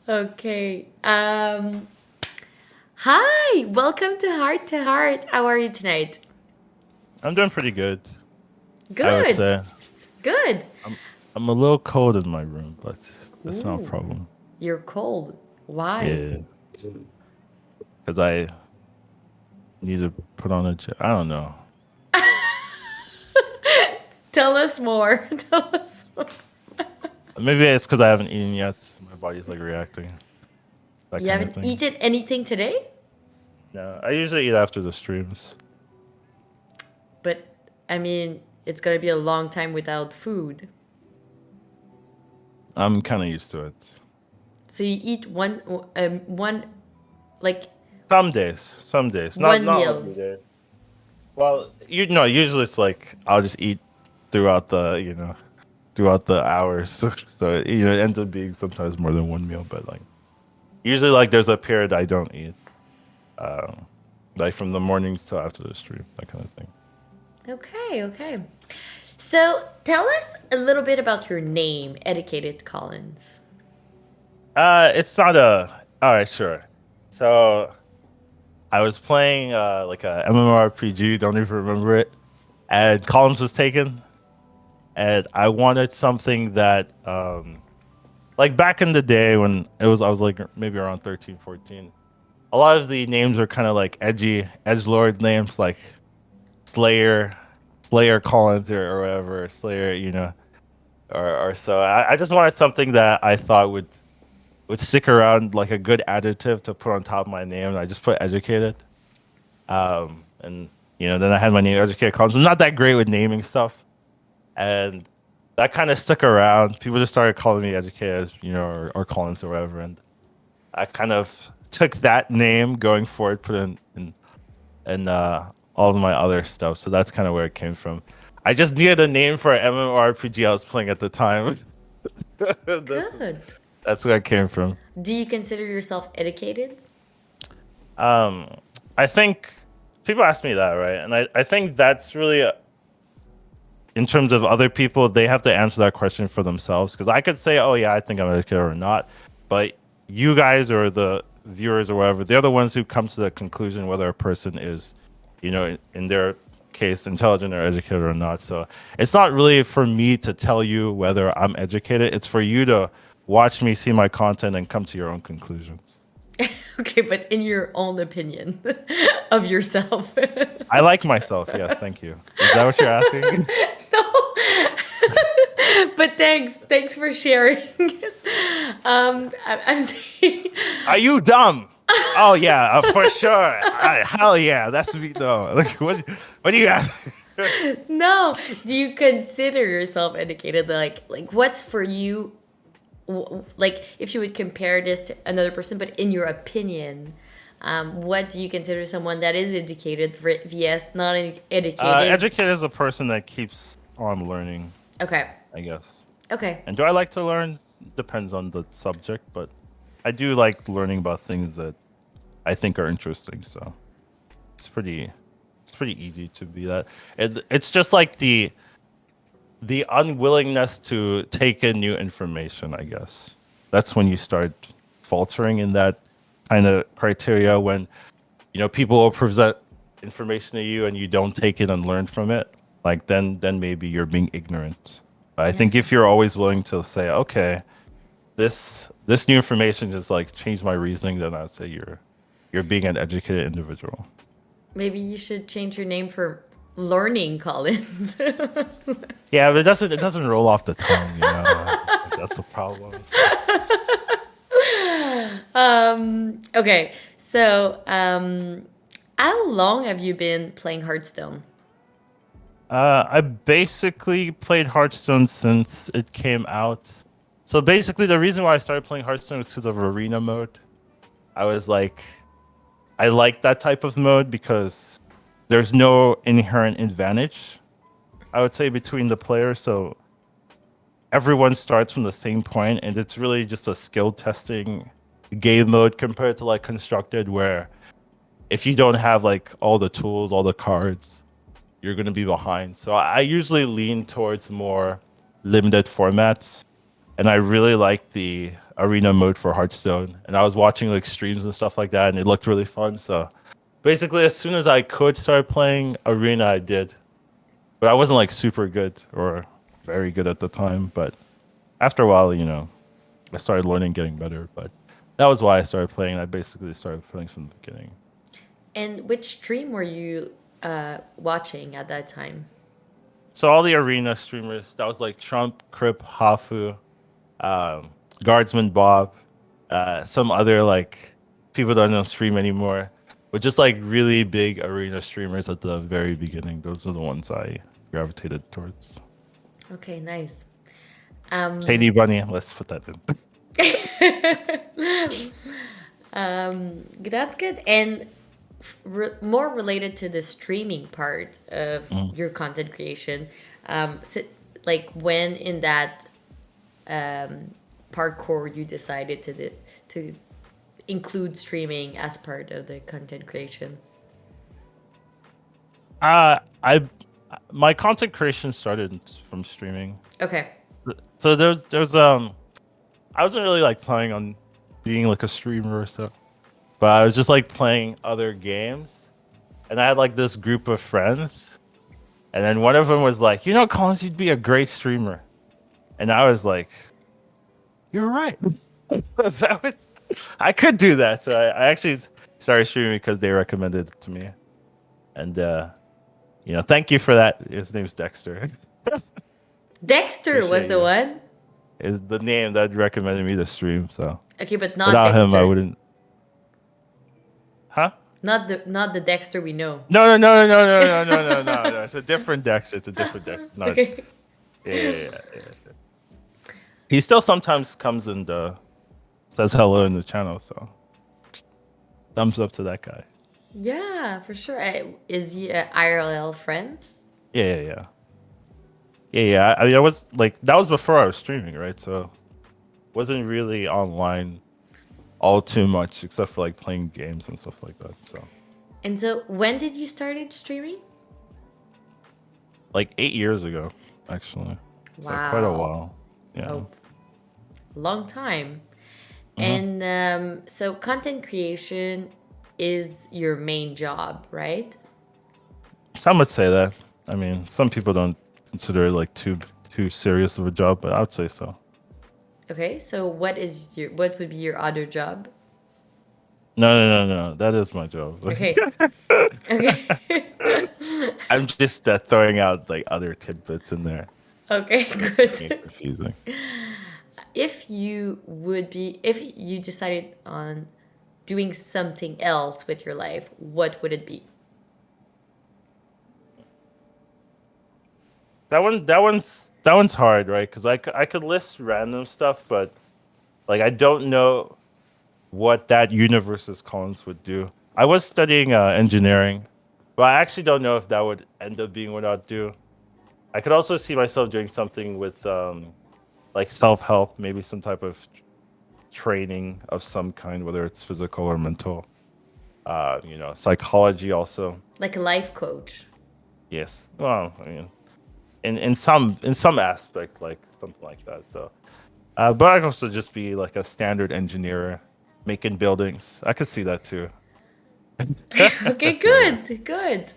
Okay. Hi. Welcome to Heart to Heart. How are you tonight? I'm doing pretty good, I would Good. say. Good. I'm a little cold in my room, but that's not a Ooh, problem. you're cold. Why? Yeah, because I need to put on I don't know. Tell us more. Tell us more. Maybe it's because I haven't eaten yet. My body's like reacting, that You kind of haven't thing. eaten anything today? No, I usually eat after the streams. But I mean, it's gonna be a long time without food. I'm kind of used to it. So you eat one like Some days, not one not meal. every day. Well, you know, usually it's like I'll just eat throughout throughout the hours. So it ends up being sometimes more than one meal, but like usually like there's a period I don't eat. Um, like from the mornings till after the stream, that kind of thing. Okay, okay. So tell us a little bit about your name, Educated Collins. It's not a. All right, sure. So I was playing like a MMORPG. Don't even remember it. And Collins was taken, and I wanted something that like back in the day when I was like maybe around 13, 14. A lot of the names are kind of like edgy edgelord names, like Slayer, Slayer Collins or whatever, Slayer, or so. I just wanted something that I thought would stick around, like a good adjective to put on top of my name. And I just put educated. And then I had my name educated Collins. I'm not that great with naming stuff, and that kind of stuck around. People just started calling me educated, or Collins or whatever, and I kind of took that name going forward, put it in all of my other stuff. So that's kind of where it came from. I just needed a name for an MMORPG I was playing at the time. that's Good. that's where it came from. Do you consider yourself educated? Um, I think people ask me that, right? And I think that's really, in terms of other people, they have to answer that question for themselves. Because I could say, oh, yeah, I think I'm educated or not. But you guys or the viewers or whatever, they're the ones who come to the conclusion whether a person is, in their case, intelligent or educated or not. So it's not really for me to tell you whether I'm educated. It's for you to watch me, see my content, and come to your own conclusions. Okay, but in your own opinion of yourself. I like myself. Yes, thank you. Is that what you're asking? No. But thanks for sharing. I'm saying, Are you dumb? Oh yeah, for sure. Hell yeah, that's me. No, like what do you ask? no. Do you consider yourself educated? Like what's for you? Like if you would compare this to another person, but in your opinion, what do you consider someone that is educated vs not educated? Educated is a person that keeps on learning, Okay. I guess. Okay. And do I like to learn? Depends on the subject, but I do like learning about things that I think are interesting. So it's pretty, it's pretty easy to be that. It's just like the unwillingness to take in new information, I guess. That's when you start faltering in that kind of criteria when, people will present information to you and you don't take it and learn from it. Like then maybe you're being ignorant. But I Yeah. think if you're always willing to say, okay, this new information just like changed my reasoning, then I'd say you're being an educated individual. Maybe you should change your name for Learning Collins. Yeah, but it doesn't roll off the tongue. That's the problem. Okay, so how long have you been playing Hearthstone? I basically played Hearthstone since it came out. So basically, the reason why I started playing Hearthstone was because of arena mode. I was like, I like that type of mode because there's no inherent advantage, I would say, between the players. So everyone starts from the same point, and it's really just a skill testing game mode compared to like constructed, where if you don't have like all the tools, all the cards, you're going to be behind. So I usually lean towards more limited formats, and I really like the arena mode for Hearthstone, and I was watching like streams and stuff like that, and it looked really fun. So basically, as soon as I could start playing arena, I did. But I wasn't like super good or very good at the time. But after a while, I started learning, getting better. But that was why I started playing. I basically started playing from the beginning. And which stream were you watching at that time? So all the arena streamers, that was like Trump, Crip, Hafu, um, Guardsman Bob, some other like people that don't stream anymore, but just like really big arena streamers at the very beginning. Those are the ones I gravitated towards. Okay, nice. Um, KD Bunny, let's put that in. that's good. And more related to the streaming part of Mm. your content creation, so, like when in that parkour you decided to include streaming as part of the content creation. I my content creation started from streaming. Okay. So there's I wasn't really like planning on being like a streamer or so, but I was just like playing other games, and I had like this group of friends, and then one of them was like, Collins, you'd be a great streamer, and I was like, you're right. So I could do that. So I actually started streaming because they recommended it to me, and thank you for that. His name's Dexter. Dexter was Appreciate the you. one. Is the name that recommended me to stream. So Okay, but not without Dexter. him, I wouldn't. Huh? Not the Dexter we know. No. It's a different Dexter. It's a different Dexter. Not, Okay. yeah. He still sometimes comes and says hello in the channel. So thumbs up to that guy. Yeah, for sure. Is he a IRL friend? Yeah. I mean, I was like, that was before I was streaming, right? So wasn't really online all too much, except for like playing games and stuff like that. So And so when did you started streaming? like 8 years ago, actually. So quite a Wow. while. Yeah. Oh, long time. Mhm. And so content creation is your main job, right? Some would say that. I mean, some people don't consider it like too serious of a job, but I would say so. Okay, so what would be your other job? No. That is my job. Okay. Okay. I'm just throwing out like other tidbits in there. Okay, Making it good. confusing. If you decided on doing something else with your life, what would it be? That one's hard, right? Because I could list random stuff, but like I don't know what that universe's Collins would do. I was studying engineering, but I actually don't know if that would end up being what I'd do. I could also see myself doing something with like self help, maybe some type of training of some kind, whether it's physical or mental. Psychology also. Like a life coach. Yes. Well, I mean, in some aspect, like something like that. So, but I can also just be like a standard engineer making buildings. I could see that too. Okay, So, good.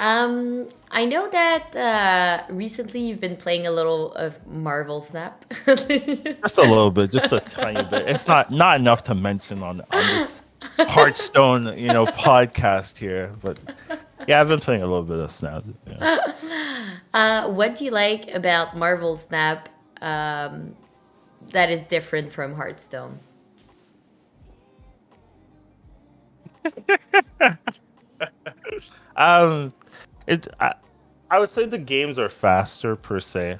I know that recently you've been playing a little of Marvel Snap. just a little bit, just a tiny bit. It's not enough to mention on this Hearthstone, podcast here. But yeah, I've been playing a little bit of Snap. Yeah. What do you like about Marvel Snap that is different from Hearthstone? Um, it I would say the games are faster per se.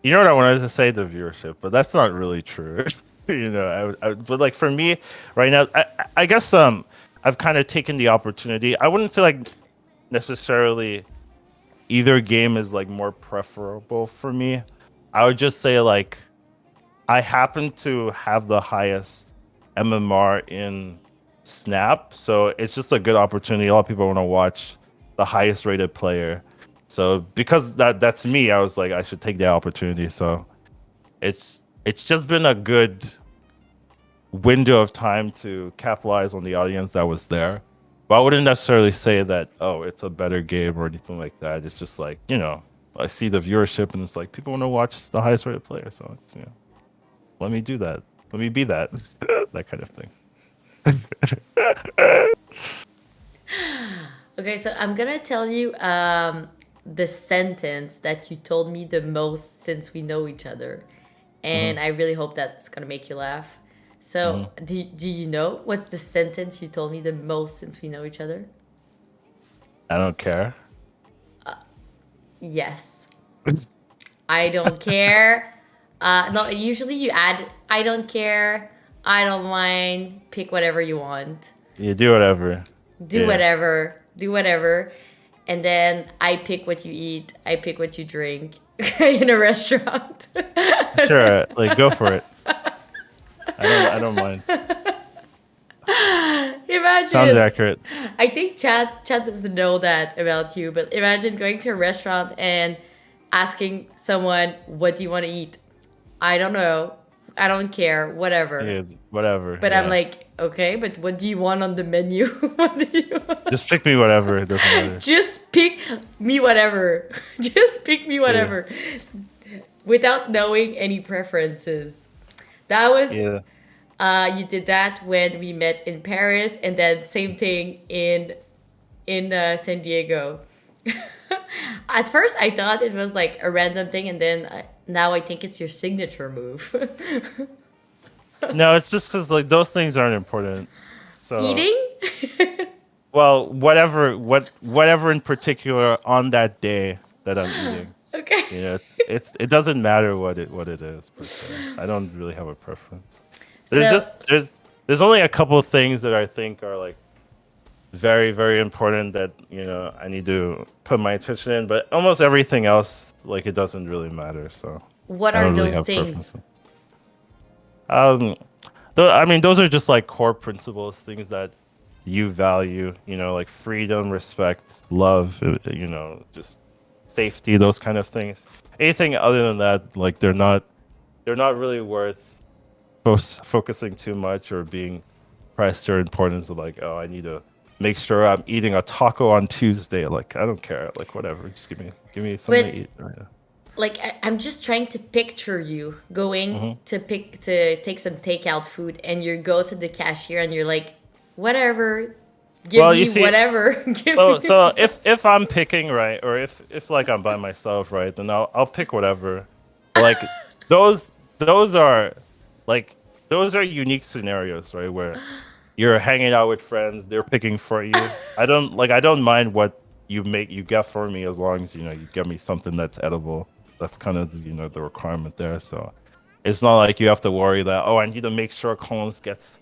You know what I wanted to say? The viewership, but that's not really true. But like for me right now, I guess I've kind of taken the opportunity. I wouldn't say like necessarily either game is like more preferable for me. I would just say like I happen to have the highest MMR in Snap, so it's just a good opportunity. A lot of people want to watch the highest rated player. So because that's me, I was like I should take the opportunity. So it's just been a good window of time to capitalize on the audience that was there. But I wouldn't necessarily say that, oh, it's a better game or anything like that. It's just like, I see the viewership and it's like people want to watch the highest rated player. So, let me do that. Let me be that. That kind of thing. Okay, so I'm gonna tell you the sentence that you told me the most since we know each other, Hmm. and I really hope that's gonna make you laugh. So, Hmm. do you know what's the sentence you told me the most since we know each other? I don't care. Yes, I don't care. No, usually you add I don't care, I don't mind, pick whatever you want, You do whatever. Yeah. do whatever, and then I pick what you eat, I pick what you drink in a restaurant. Sure. Like, go for it. I don't mind. Sounds Imagine. accurate. I think Chad doesn't know that about you, but imagine going to a restaurant and asking someone, "What do you want to eat?" I don't know. I don't care. Whatever. Yeah, whatever. But I'm Yeah. like, okay, but what do you want on the menu? What do you want? Just pick me whatever. It doesn't matter. Just pick me whatever. Just pick me Yeah. whatever. Without knowing any preferences. That was Yeah. you did that when we met in Paris, and then same thing in San Diego. At first, I thought it was like a random thing, and then now I think it's your signature move. No, it's just because like those things aren't important. So, Eating? well, whatever in particular on that day that I'm eating. Okay. It doesn't matter what it is per se. I don't really have a preference. There's So, just there's only a couple of things that I think are like very very important that I need to put my attention in, but almost everything else like it doesn't really matter. So what I are don't really those have things? preferences. Um, I mean, those are just like core principles, things that you value, like freedom, respect, love, just safety, those kind of things. Anything other than that, like they're not really worth focusing too much or being pressed or importance of like, oh, I need to make sure I'm eating a taco on Tuesday. Like, I don't care. Like, whatever. Just give me something to But eat. Right now. like I'm just trying to picture you going Hmm. to take some takeout food, and you go to the cashier and you're like, whatever, give Well, you me see, whatever, give so me. so if I'm picking right, or if like I'm by myself, right, then I'll pick whatever. Like those are like those are unique scenarios, right, where you're hanging out with friends, they're picking for you. I don't mind what you get for me as long as you get me something that's edible. That's kind of the requirement there. So it's not like you have to worry that, oh, I need to make sure Collins gets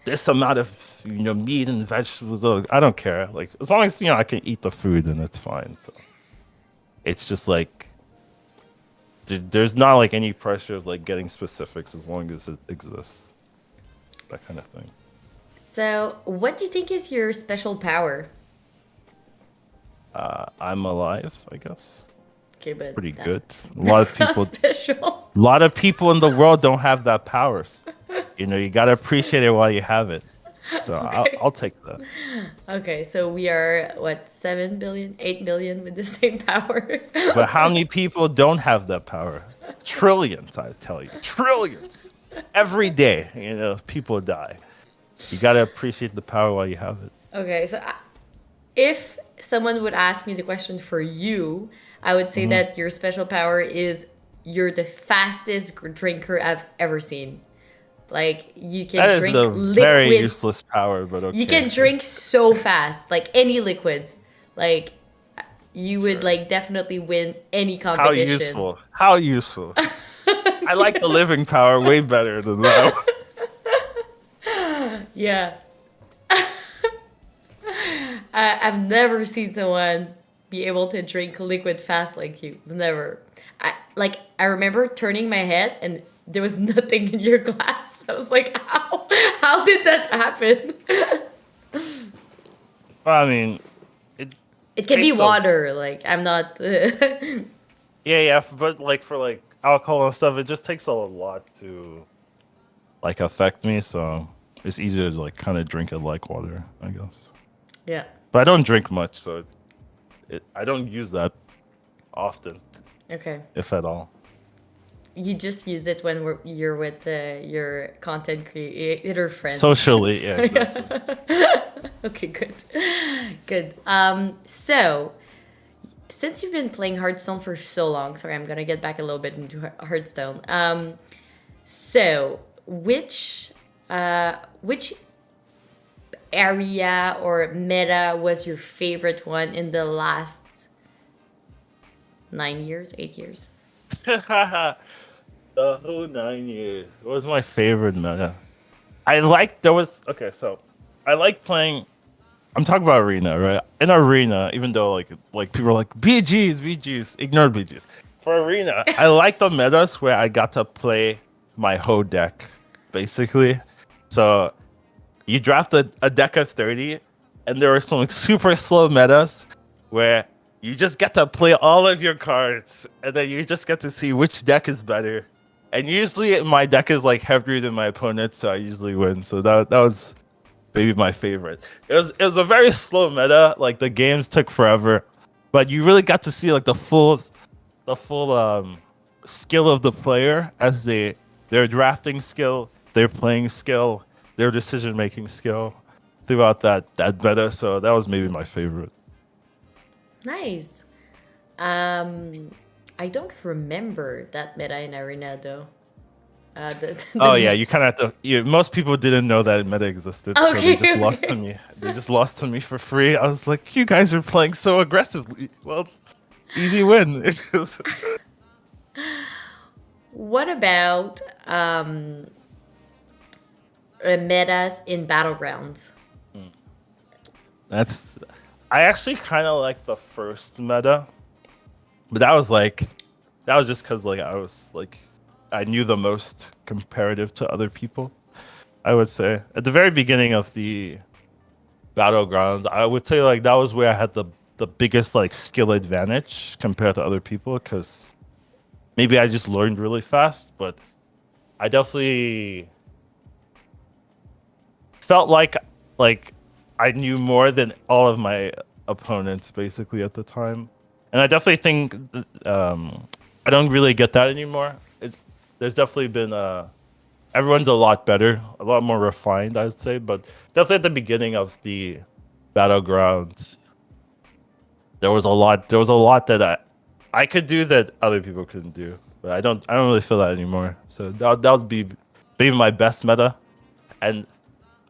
this amount of meat and vegetables. Look, I don't care. Like as long as I can eat the food, then it's fine. So it's just like there's not like any pressure of like getting specifics as long as it exists. That kind of thing. So, what do you think is your special power? I'm alive, I guess. Okay, but Pretty that, good. A lot of that's not people, special. a lot of people in the world don't have that powers. You gotta appreciate it while you have it. So I'll Okay. I'll take that. Okay, so we are what, 7 billion, 8 billion with the same power. But how many people don't have that power? Trillions, I tell you, trillions. Every day, people die. You gotta appreciate the power while you have it. Okay, so if someone would ask me the question for you, I would say Hmm. that your special power is you're the fastest drinker I've ever seen. Like you can That is drink a very liquid. useless power, but You okay. can drink so fast, like any liquids. Like you would Sure. like definitely win any How competition. useful? How useful? I like the living power way better than that. Yeah. I've never seen someone be able to drink liquid fast like you. Never. I remember turning my head and there was nothing in your glass. I was like, how? How did that happen? I mean, it It can be takes a water. Like I'm not. yeah, yeah, but like for like alcohol and stuff, it just takes a lot to like affect me. So it's easier to like kind of drink it like water, I guess. Yeah. But I don't drink much, so I don't use that often, Okay. if at all. You just use it when you're with your content creator friends. Socially, yeah, exactly. Okay, good. Good. So since you've been playing Hearthstone for so long, sorry, I'm gonna get back a little bit into Hearthstone. So which area or meta was your favorite one in the last 9 years, 8 years? The whole 9 years. What was my favorite meta? I like there was okay, so I like playing. I'm talking about arena, right? In arena, even though like people are like BGs, ignore BGs. For arena, I like the metas where I got to play my whole deck, basically. So you draft a deck of 30, and there are some like, super slow metas where you just get to play all of your cards, and then you just get to see which deck is better. And usually my deck is like heavier than my opponent, so I usually win. So that was maybe my favorite. It was a very slow meta. Like the games took forever, but you really got to see like the full skill of the player as their drafting skill, their playing skill, their decision making skill throughout that meta. So that was maybe my favorite. Nice. I don't remember that meta in Arena though. Oh yeah, you kind of have to. Most people didn't know that meta existed, so they Okay, just lost to okay. me. They just lost to me for free. I was like, you guys are playing so aggressively. Well, easy win. What about metas in battlegrounds? That's. I actually kind of like the first meta, but that was just because like I was like, I knew the most comparative to other people. I would say at the very beginning of the battlegrounds, I would say like that was where I had the biggest like skill advantage compared to other people because maybe I just learned really fast, but I definitely felt like I knew more than all of my opponents basically at the time, and I definitely think I don't really get that anymore. There's definitely been everyone's a lot better, a lot more refined, I'd say, but definitely at the beginning of the battlegrounds, there was a lot that I could do that other people couldn't do, but I don't really feel that anymore. So that would be maybe my best meta, and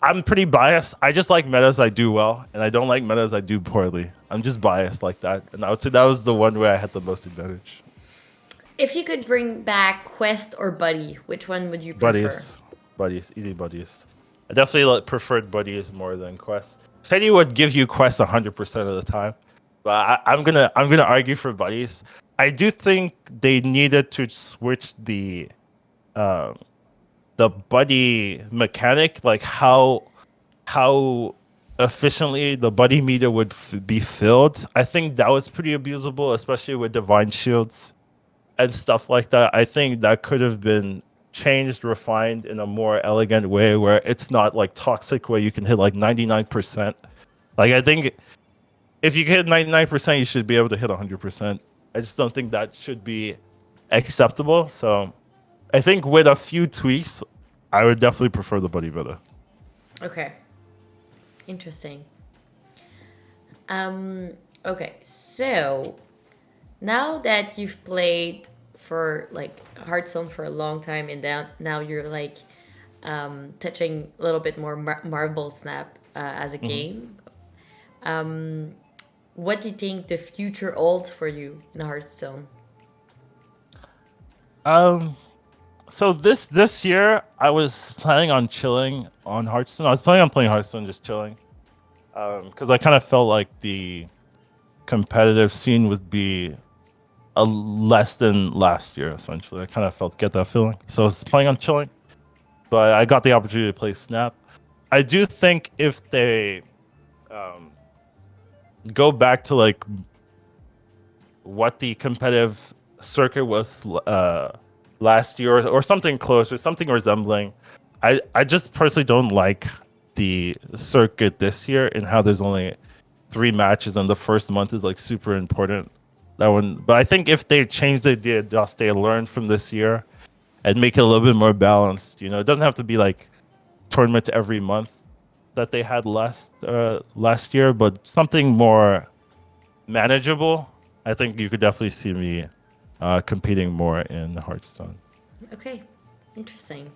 I'm pretty biased. I just like metas I do well, and I don't like metas I do poorly. I'm just biased like that, and I would say that was the one where I had the most advantage. If you could bring back Quest or Buddy, which one would you prefer? Buddies, buddies, easy buddies. I definitely preferred buddies more than quests. Shady would give you quests 100% of the time, but I'm gonna argue for buddies. I do think they needed to switch um, the buddy mechanic, like how efficiently the buddy meter would be filled. I think that was pretty abusable, especially with divine shields and stuff like that. I think that could have been changed, refined in a more elegant way where it's not like toxic where you can hit like 99%. Like I think if you can hit 99%, you should be able to hit 100%. I just don't think that should be acceptable. So I think with a few tweaks, I would definitely prefer the buddy better. Okay, interesting. Okay, so now that you've played for like Hearthstone for a long time, and now you're like touching a little bit more Marble Snap as a Hmm. game. What do you think the future holds for you in Hearthstone? Um, so this year I was planning on chilling on Hearthstone. I was planning on playing Hearthstone, just chilling. Because I kind of felt like the competitive scene would be a less than last year. Essentially, I kind of get that feeling. So I was planning on chilling, but I got the opportunity to play Snap. I do think if they um, go back to like what the competitive circuit was last year or something close or something resembling. I just personally don't like the circuit this year and how there's only 3 matches and the first month is like super important. That one, but I think if they change the just they learn from this year and make it a little bit more balanced. It doesn't have to be like tournaments every month that they had last year, but something more manageable. I think you could definitely see me competing more in Hearthstone. Okay, interesting.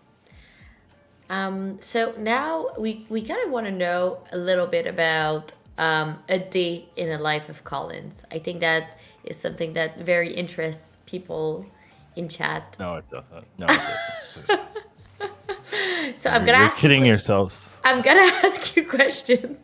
So now we kind of want to know a little bit about a day in a life of Collins. I think that is something that very interests people in chat. No, it doesn't. No, it doesn't. So I'm gonna ask kidding yourselves. I'm gonna ask you a question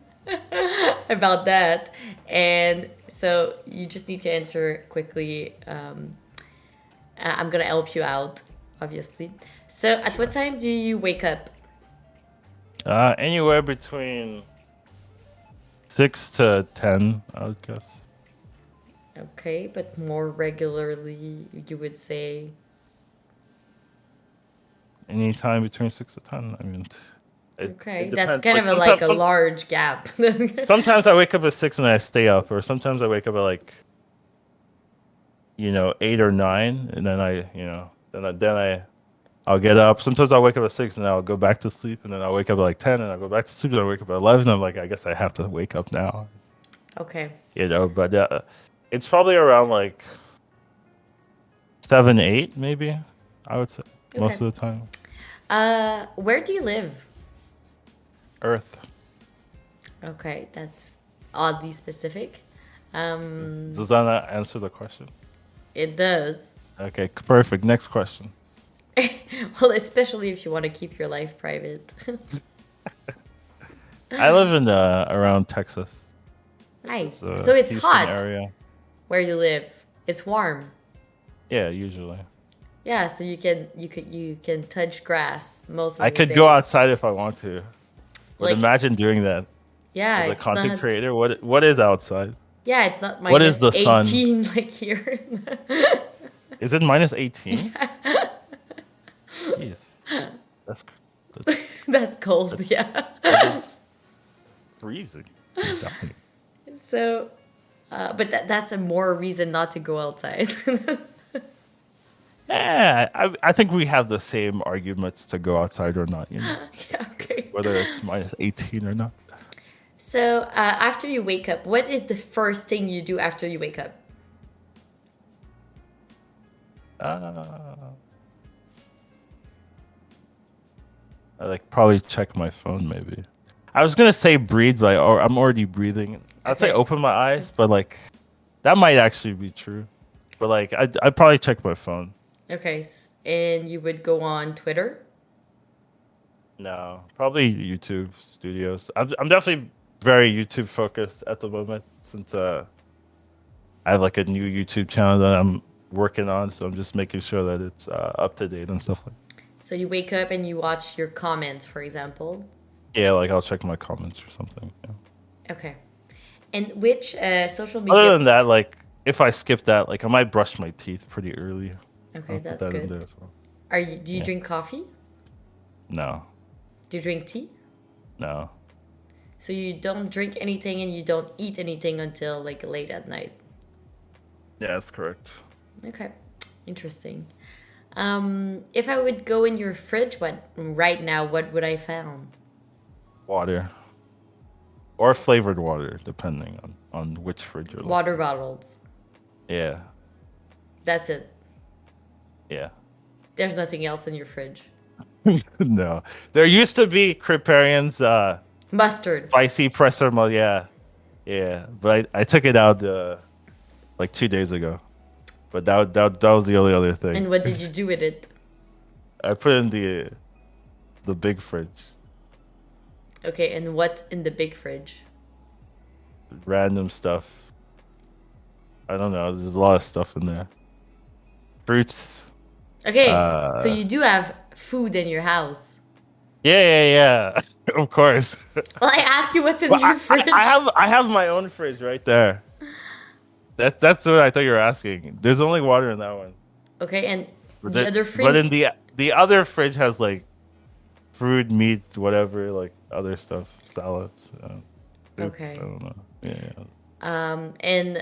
about that, and so you just need to answer quickly. I'm gonna help you out, obviously. So, at what time do you wake up? Anywhere between 6 to 10, I would guess. Okay, but more regularly, you would say. Anytime between 6 to 10. I mean, Okay, it that's depends. kind of like a large gap. Sometimes I wake up at 6 and I stay up, or sometimes I wake up at like 8 or 9, and then I'll get up. Sometimes I'll wake up at 6 and I'll go back to sleep, and then I'll wake up at like 10 and I'll go back to sleep, and I'll wake up at 11. And I'm like, I guess I have to wake up now. Okay. But it's probably around like 7, 8, maybe. I would say most of the time. Where do you live? Earth. Okay, that's oddly specific. Does that not answer the question? It does. Okay, perfect. Next question. Well, especially if you want to keep your life private. I live in around Texas. Nice. So it's Houston hot area. where you live. It's warm. Yeah, usually. Yeah, so you can touch grass most of the I could days. go outside if I want to. But Like, imagine doing that yeah, as a it's content not, creator. What is outside? yeah, it's not What is minus the sun? 18 like here. Is it minus 18? Jeez. That's That's cold, yeah. freezing. So, but that's a more reason not to go outside. Yeah, I think we have the same arguments to go outside or not. Yeah, okay. Whether it's minus 18 or not. So, after you wake up, what is the first thing you do after you wake up? I probably check my phone maybe. I was gonna say breathe, but I'm already breathing. I'd say open my eyes, but that might actually be true. But I'd probably check my phone. Okay, and you would go on Twitter? No, probably YouTube studios. I'm definitely very YouTube focused at the moment since I have a new YouTube channel that I'm working on, so I'm just making sure that it's up to date and stuff like that. So you wake up and you watch your comments, for example? Yeah, I'll check my comments or something. Yeah. Okay. And which social media... Other than that, if I skip that, I might brush my teeth pretty early. Okay, I'll that's put that good. in there as well. Do you drink coffee? No. Do you drink tea? No. So you don't drink anything and you don't eat anything until late at night? Yeah, that's correct. Okay, interesting. If I would go in your fridge right now, what would I found? Water. Or flavored water, depending on which fridge you're Water bottles. Yeah. That's it. Yeah. There's nothing else in your fridge. No. There used to be Criparian's Mustard. spicy presser mode, yeah. Yeah. But I took it out 2 days ago. But that was the only other thing. And what did you do with it? I put it in the big fridge. Okay, and what's in the big fridge? Random stuff. I don't know. There's a lot of stuff in there. Fruits. Okay, so you do have food in your house. Yeah. Of course. Well, I ask you what's in your fridge. I have my own fridge right there. That's what I thought you were asking. There's only water in that one. Okay, and But the other fridge. But in the other fridge has fruit, meat, whatever, like other stuff, salads, soup. I Okay. don't know. Yeah, And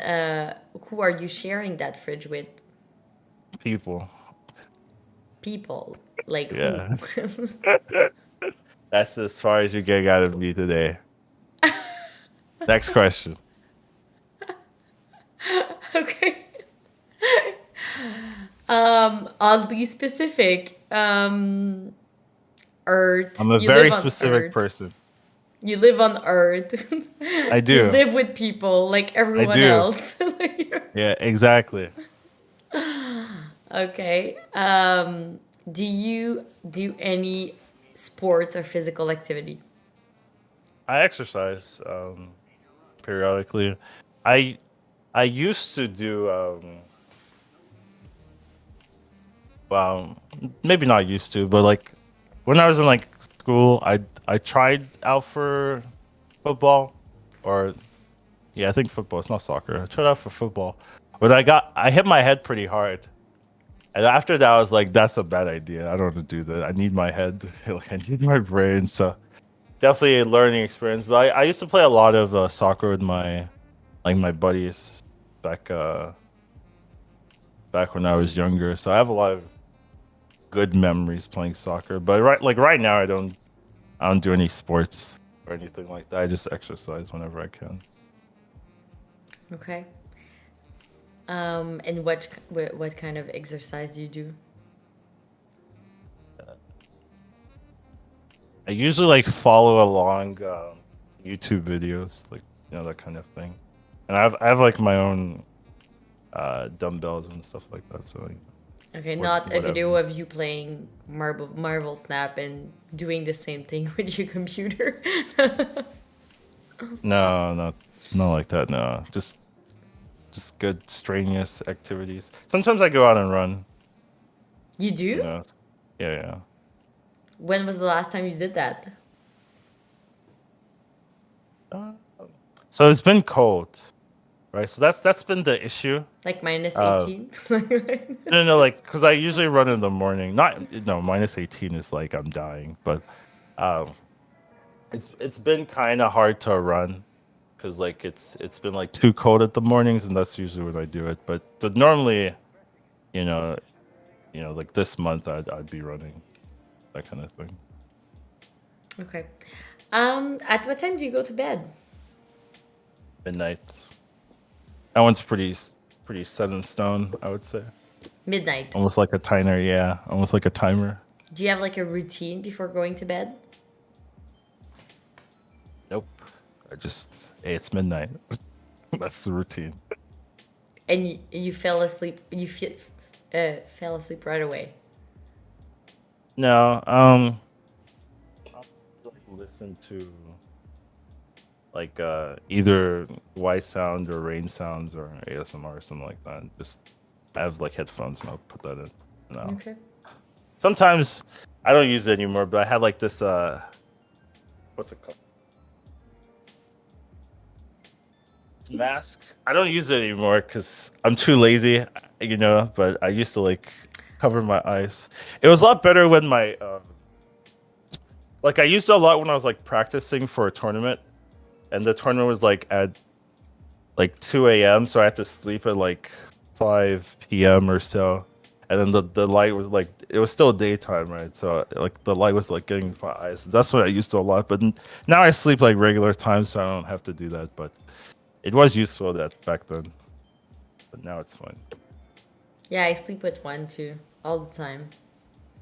who are you sharing that fridge with? people. People. Like who? Yeah, that's as far as you're getting out of me today. Next question. Okay. Oddly specific. Earth. I'm a You live very on specific Earth. person. You live on Earth. I You do. live with people like I everyone do. else. Yeah, exactly. Okay. Do you do any sports or physical activity? I exercise periodically. I I used to do well, maybe not used to, but like when I was in like school, I tried out for football or yeah, I think football. It's not soccer. I tried out for football, but I hit my head pretty hard, and after that, I was like, that's a bad idea. I don't want to do that. I need my head, like I need my brain. So definitely a learning experience. But I used to play a lot of soccer with my buddies back back when I was younger. So I have a lot of good memories playing soccer. But right now, I don't do any sports or anything like that. I just exercise whenever I can. Okay. And what kind of exercise do you do? I usually like follow along YouTube videos, like that kind of thing. And I have like my own dumbbells and stuff like that. So like, Okay, not a whatever. video of you playing Marvel Snap and doing the same thing with your computer. No, not like that. No, just good strenuous activities. Sometimes I go out and run. You You do? know, yeah, yeah. When was the last time you did that? Uh, so it's been cold, right? So that's been the issue. Like minus Uh, 18? no, like because I usually run in the morning. Not no -18 is like I'm dying, but um, it's been kind of hard to run because like it's been like too cold at the mornings, and that's usually when I do it. But normally, you know, like this month I'd be running that kind of thing. Okay. At what time do you go to bed? Midnight. That one's pretty set in stone, I would say. Midnight. Almost like a timer, yeah. Almost like a timer. Do you have like a routine before going to bed? Nope. Hey, it's midnight. That's the routine. And you fell asleep. Fell asleep right away. No, I'll like listen to like either white sound or rain sounds or ASMR or something like that. Just I have like headphones and I'll put that in. No. Okay. Sometimes I don't use it anymore, but I had like this what's it called? It's mask. I don't use it anymore because I'm too lazy, but I used to like cover my eyes. It was a lot better when my like I used it a lot when I was like practicing for a tournament, and the tournament was like at like 2 a.m. So I had to sleep at like 5 p.m. or so, and then the light was like it was still daytime, right? So like the light was like getting into my eyes. That's what I used to a lot. But now I sleep like regular time, so I don't have to do that. But it was useful that back then, but now it's fine. Yeah, I sleep with one too, all the time.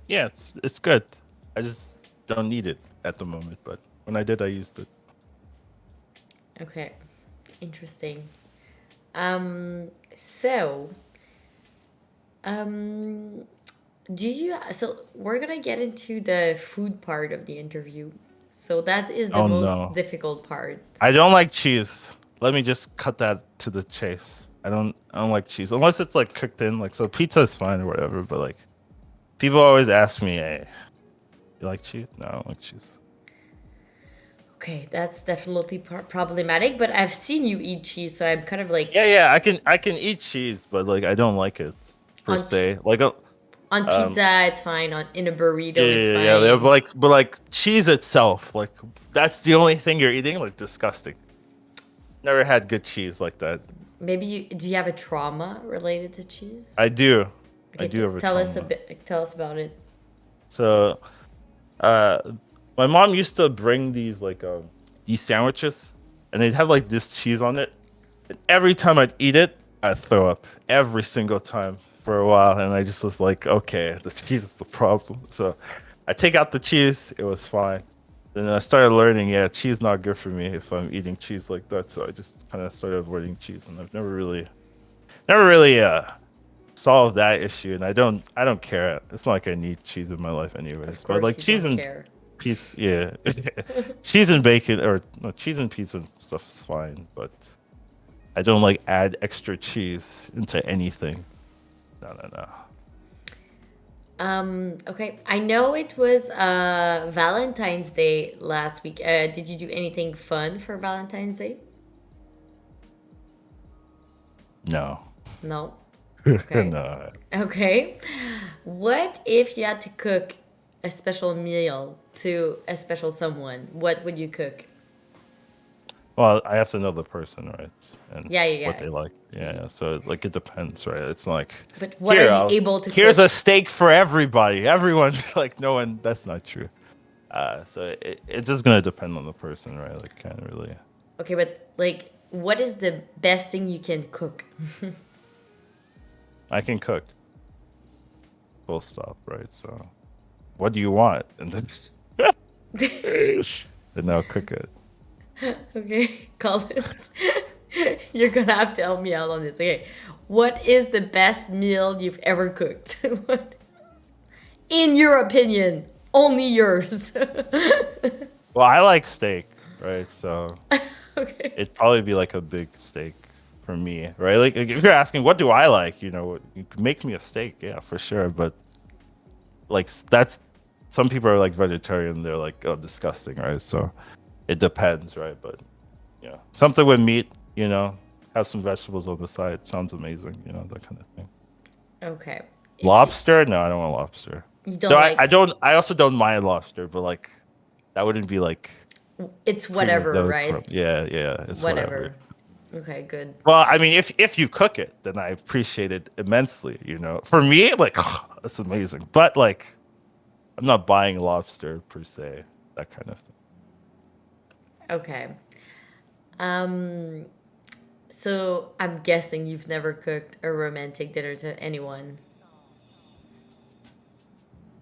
Yeah, it's good. I just don't need it at the moment, but when I did, I used it. Okay. Interesting. So, um, so we're gonna get into the food part of the interview. So that is the Oh most no, difficult part. I don't like cheese. Let me just cut that to the chase. I don't like cheese unless it's like cooked in. Like so, pizza is fine or whatever. But like people always ask me, "Hey, you like cheese?" No, I don't like cheese. Okay, that's definitely problematic, but I've seen you eat cheese, so I'm kind of like Yeah, yeah, I can eat cheese, but like I don't like it per on se. On Um, pizza, it's fine. On in a yeah, burrito, it's yeah, yeah. Yeah, fine. but like cheese itself, like that's the only thing you're eating. Like disgusting. Never had good cheese like that. Maybe do you have a trauma related to cheese? I do. I Okay, do have a tell us a trauma. bit. Tell us about it. So, uh, my mom used to bring these sandwiches, and they'd have like this cheese on it. And every time I'd eat it, I'd throw up every single time for a while, and I just was like, okay, the cheese is the problem. So, I take out the cheese. It was fine. Then I started learning, yeah, cheese not good for me if I'm eating cheese like that. So I just kind of started avoiding cheese, and I've never really solve that issue, and I don't care. It's not like I need cheese in my life Of anyways. But course, like you cheese don't and care. pizza, yeah, cheese and bacon or no, cheese and pizza and stuff is fine. But I don't like add extra cheese into anything. No, no, no. Okay. I know it was Valentine's Day last week. Did you do anything fun for Valentine's Day? No, No. Okay. no. Okay. What if you had to cook a special meal to a special someone? What would you cook? Well, I have to know the person, right? And Yeah, yeah, what they yeah. like. Yeah, yeah. So like it depends, right? It's like But what are here, you able to here's a cook? steak for everybody. Everyone's like, no one. That's not true. So it's just gonna depend on the person, right? Like, can't really. Okay, but like, what is the best thing you can cook? I can cook, full stop, right? So, what do you want? And then, and I'll cook it. Okay, Collins. You're gonna have to help me out on this. Okay. What is the best meal you've ever cooked? In your opinion, only yours. Well, I like steak, right? So Okay. it'd probably be like a big steak for me, right? Like if you're asking what do I like, you can make me a steak, yeah, for sure. But like that's some people are like vegetarian, they're like, oh, disgusting, right? So it depends, right? But yeah, something with meat, have some vegetables on the side. Sounds amazing, that kind of thing. Okay. If you, Lobster? No, I don't want lobster. you No, don't I like don't. I also don't mind lobster, but like that wouldn't be like it's cream of whatever, the right? crop. Yeah, yeah, it's whatever. Whatever. Okay, good. Well, I mean, if you cook it, then I appreciate it immensely. For me, like it's amazing. But like, I'm not buying lobster per se. That kind of thing. Okay. Um so I'm guessing you've never cooked a romantic dinner to anyone.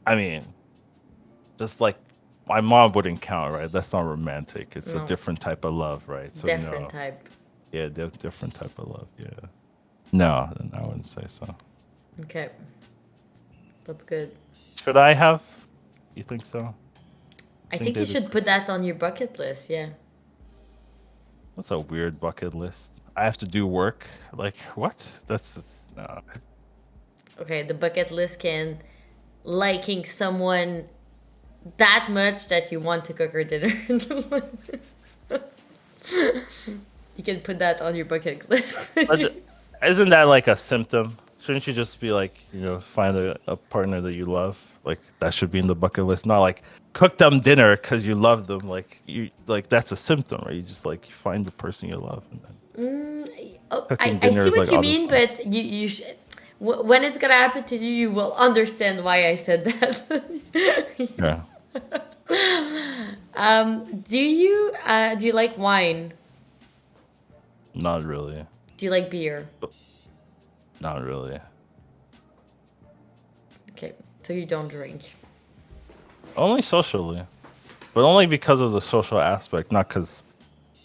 I mean, just like my mom wouldn't count, right? That's not romantic. It's a No, different type of love, right? So different no, type. yeah, different type of love. Yeah, no, then I wouldn't say so. Okay. That's good. Should I have? You think so? I Think think you they should put that on your bucket list, yeah. That's a weird bucket list. I have to do work. Like what? That's just no. Okay, the bucket list can liking someone that much that you want to cook her dinner. You can put that on your bucket list. But isn't that like a symptom? Shouldn't you just be like, find a partner that you love? Like that should be in the bucket list, not like cook them dinner because you love them. Like you like that's a symptom, right? You just like find the person you love, and then Oh, cooking I dinner see is what like you auto. mean, but you should. When it's gonna happen to you, you will understand why I said that. Yeah, Do you like wine? not really, Do you like beer? not really. Okay, so you don't drink. Only socially, but only because of the social aspect, not because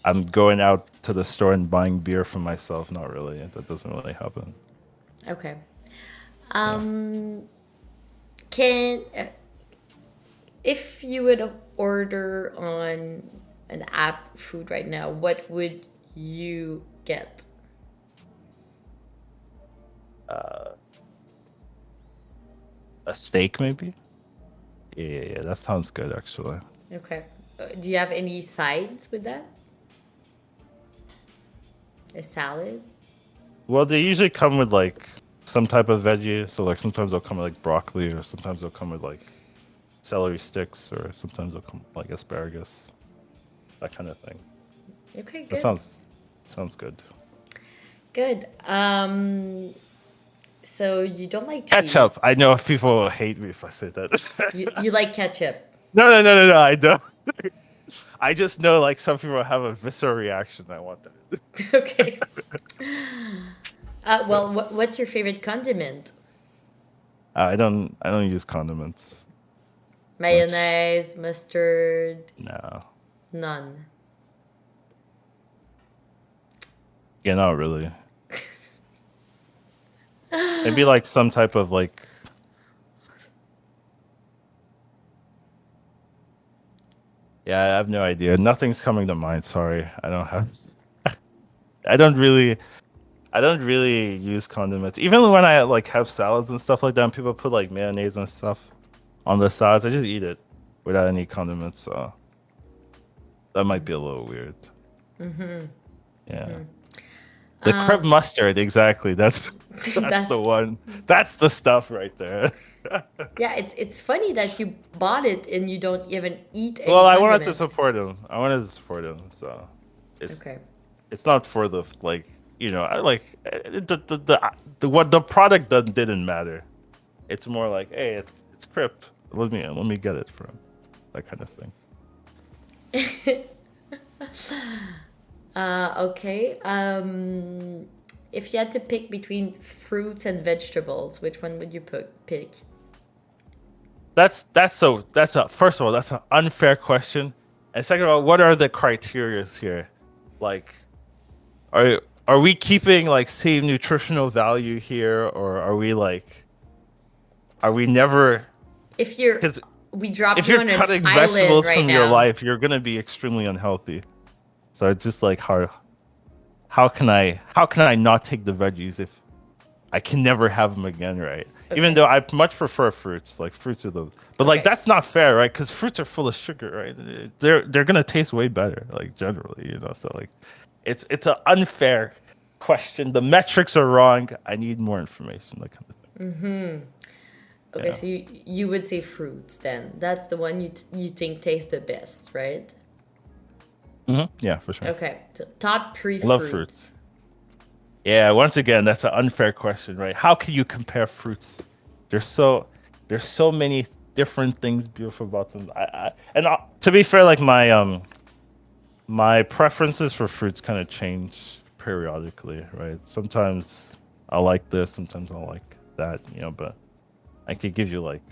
I'm going out to the store and buying beer for myself. Not really. That doesn't really happen. Okay. Yeah. Um, can if you would order on an app food right now, what would you get? Uh, a steak, maybe. Yeah, yeah, yeah. That sounds good, actually. Okay. Do you have any sides with that? A salad? Well, they usually come with like some type of veggie. So like sometimes they'll come with like broccoli, or sometimes they'll come with like celery sticks, or sometimes they'll come with, like asparagus, that kind of thing. Okay, That good. sounds good. Good. So you don't like Ketchup. I cheese. know if people will hate me if I say that. You like ketchup. No. I don't. I just know like some people have a visceral reaction. I want that. Okay. Well, what's your favorite condiment? I don't use condiments much. Mayonnaise, mustard, No. none. Yeah, not really. Maybe like some type of like yeah, I have no idea. Nothing's coming to mind. Sorry. I don't really I don't really use condiments. Even when I like have salads and stuff like that, and people put like mayonnaise and stuff on the sides, I just eat it without any condiments. So that might be a little weird. Yeah. The crib Um, mustard, exactly. That's that the one. That's the stuff right there. yeah, it's funny that you bought it and you don't even eat any Well, I wanted to condiment. support him. I wanted to support him, so it's Okay. it's not for the like I like the what the product didn't matter. It's more like hey, it's crip. Let me get it from that kind of thing. Okay. If you had to pick between fruits and vegetables, which one would you pick? That's a first of all that's an unfair question, and second of all, what are the criterias here? Like, are we keeping like same nutritional value here, or are we never? If you're, Because we drop if you you're on an cutting island vegetables right from your now. life, you're gonna be extremely unhealthy. So it's just like how can I not take the veggies if I can never have them again, right? Even Okay. though I much prefer fruits, like fruits are the, but like Okay. that's not fair, right? Because fruits are full of sugar, right? They're gonna taste way better, like generally, So like, it's an unfair question. The metrics are wrong. I need more information, that kind of thing. Okay, Yeah. so you would say fruits then. That's the one you think tastes the best, right? Yeah, for sure. Okay. So top three I love fruits. fruits. Yeah, once again, that's an unfair question, right? How can you compare fruits? There's so there's so many different things beautiful about them. To be fair, like my preferences for fruits kind of change periodically, right? Sometimes I like this, sometimes I like that, but I could give you like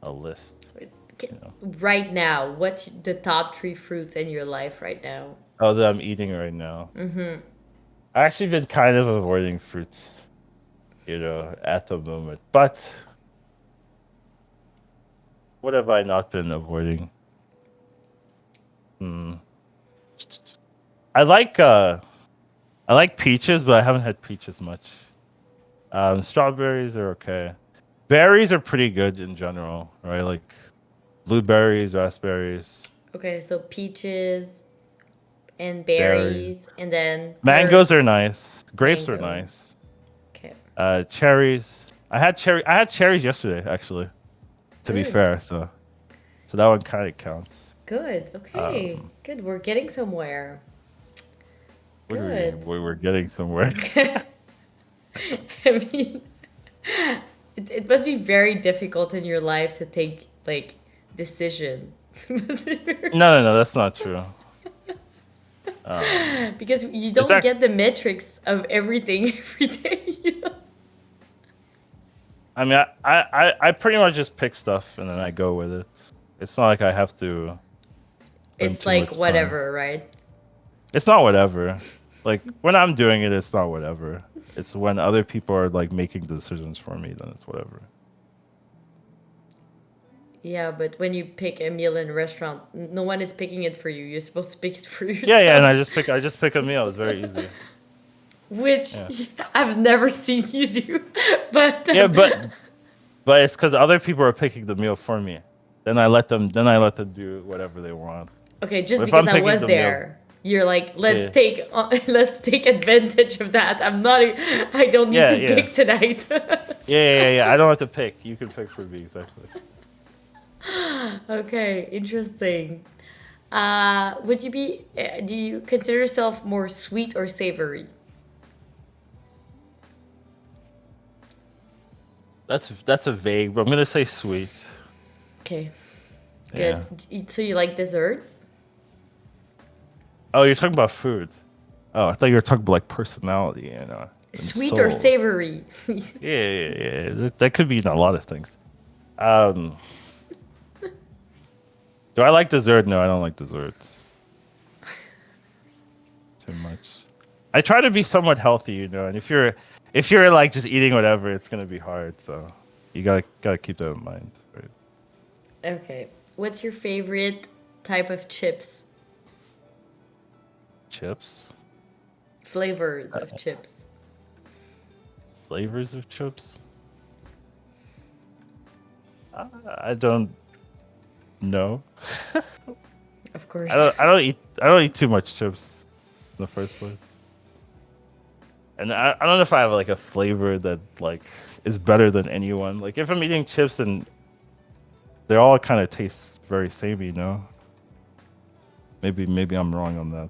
a list, Okay, you know. right now, what's the top three fruits in your life right now? Oh, that I'm eating right now. I actually been kind of avoiding fruits, at the moment. But what have I not been avoiding? Hmm. I like uh I like peaches, but I haven't had peaches much. Strawberries are okay. Berries are pretty good in general, right? Like blueberries, raspberries, Okay, so peaches and berries. berries, and then third, Mangoes are nice. Grapes are mango. nice. Okay, Cherries. I had cherries yesterday, actually, to be good, fair. So that one kind of counts. good. Okay, Um, good. We're getting somewhere. Good. we were getting somewhere. I mean, it must be very difficult in your life to take like decision. No, that's not true. Um, Because you it's don't get actually, the metrics of everything every day. I mean, I pretty much just pick stuff and then I go with it. It's not like I have to spend It's too like much time. whatever, right? It's not whatever. Like when I'm doing it, it's not whatever. It's when other people are like making decisions for me, then it's whatever. Yeah, but when you pick a meal in a restaurant, no one is picking it for you. You're supposed to pick it for Yeah, and yourself, I just pick a meal. It's very easy. which Yeah. I've never seen you do. But Yeah, but it's because other people are picking the meal for me. Then I let them do whatever they want. okay, But just if because I'm I picking was the meal, there. You're like, Yeah. let's take advantage of that. I don't need Yeah, to yeah. pick tonight. Yeah. I don't have to pick. You can pick for me exactly. Okay, interesting. Do you consider yourself more sweet or savory? That's a vague, but I'm gonna say sweet. Okay, good. Yeah. So you like dessert? Oh, you're talking about food. Oh, I thought you were talking about like personality and Sweet or soul. savory? Yeah. That could mean a lot of things. Um, do I like dessert? No, I don't like desserts too much. I try to be somewhat healthy, and if you're like just eating whatever, it's gonna be hard. So you gotta keep that in mind. Right? Okay. What's your favorite type of chips? Chips, Flavors of chips? flavors of chips. I don't know. Of I course. don't. I don't eat too much chips in the first place. And I don't know if I have like a flavor that like is better than anyone. Like if I'm eating chips and they all kind of taste very samey. Maybe I'm wrong on that.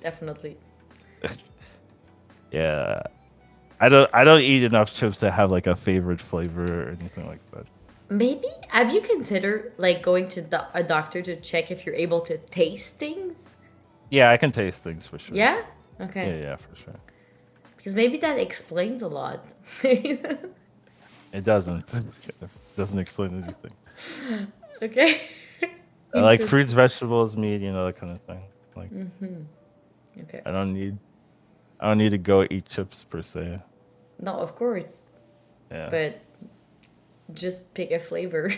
Definitely. Yeah, I don't eat enough chips to have like a favorite flavor or anything like that. Maybe have you considered like going to a doctor to check if you're able to taste things? Yeah, I can taste things for sure. Yeah? Yeah, Okay. yeah, for sure. Because maybe that explains a lot. It doesn't. It doesn't explain anything. Okay. I like Interesting. fruits, vegetables, meat, that kind of thing. Like Okay. I don't need I don't need to go eat chips per se. No, of course. Yeah. But just pick a flavor.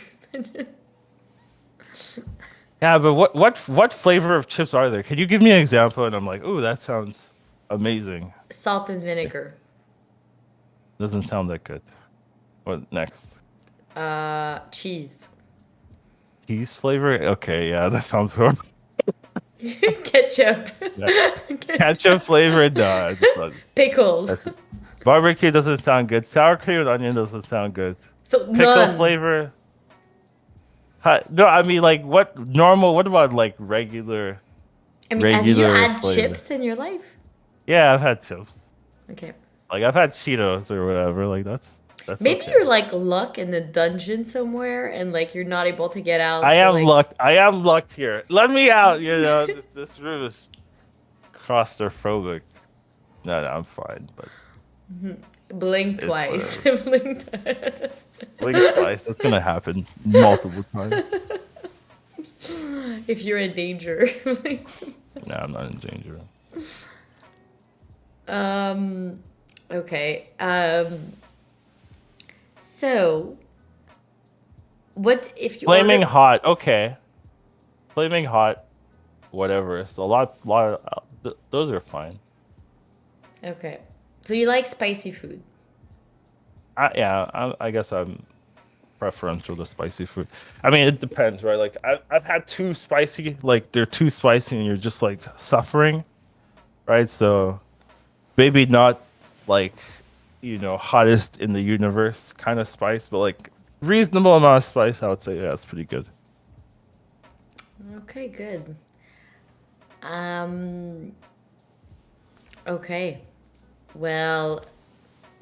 Yeah, but what flavor of chips are there? Can you give me an example? And I'm like, ooh, that sounds amazing. Salt and vinegar. Doesn't sound that good. What next? Cheese. Cheese flavor? Okay, yeah, that sounds horrible. Ketchup. Yeah. Ketchup flavor? No, Pickles. that's barbecue doesn't sound good. Sour cream and onion doesn't sound good. So Pickle none. flavor? No, I mean like what normal? What about like regular I mean, have you regular had flavor? chips in your life? Yeah, I've had chips. Okay. Like I've had Cheetos or whatever. Like that's Maybe okay. you're like luck in the dungeon somewhere and like you're not able to get I out. So am like lucked. I am lucked here. Let me out. This room is claustrophobic. No, I'm fine. But blink it's twice. whatever. Blink twice. Blink twice. That's gonna happen multiple times. If you're in danger. No, I'm not in danger. um okay. So what if you Flaming order hot. Okay. Flaming hot. Whatever. It's a lot. Those are fine. Okay. So you like spicy food. I guess I'm preferential to spicy food. I mean, it depends, right? Like I've had too spicy, like they're too spicy, and you're just like suffering, right? So maybe not like hottest in the universe kind of spice, but like reasonable amount of spice. I would say yeah, it's pretty good. Okay, good. Um okay. Well,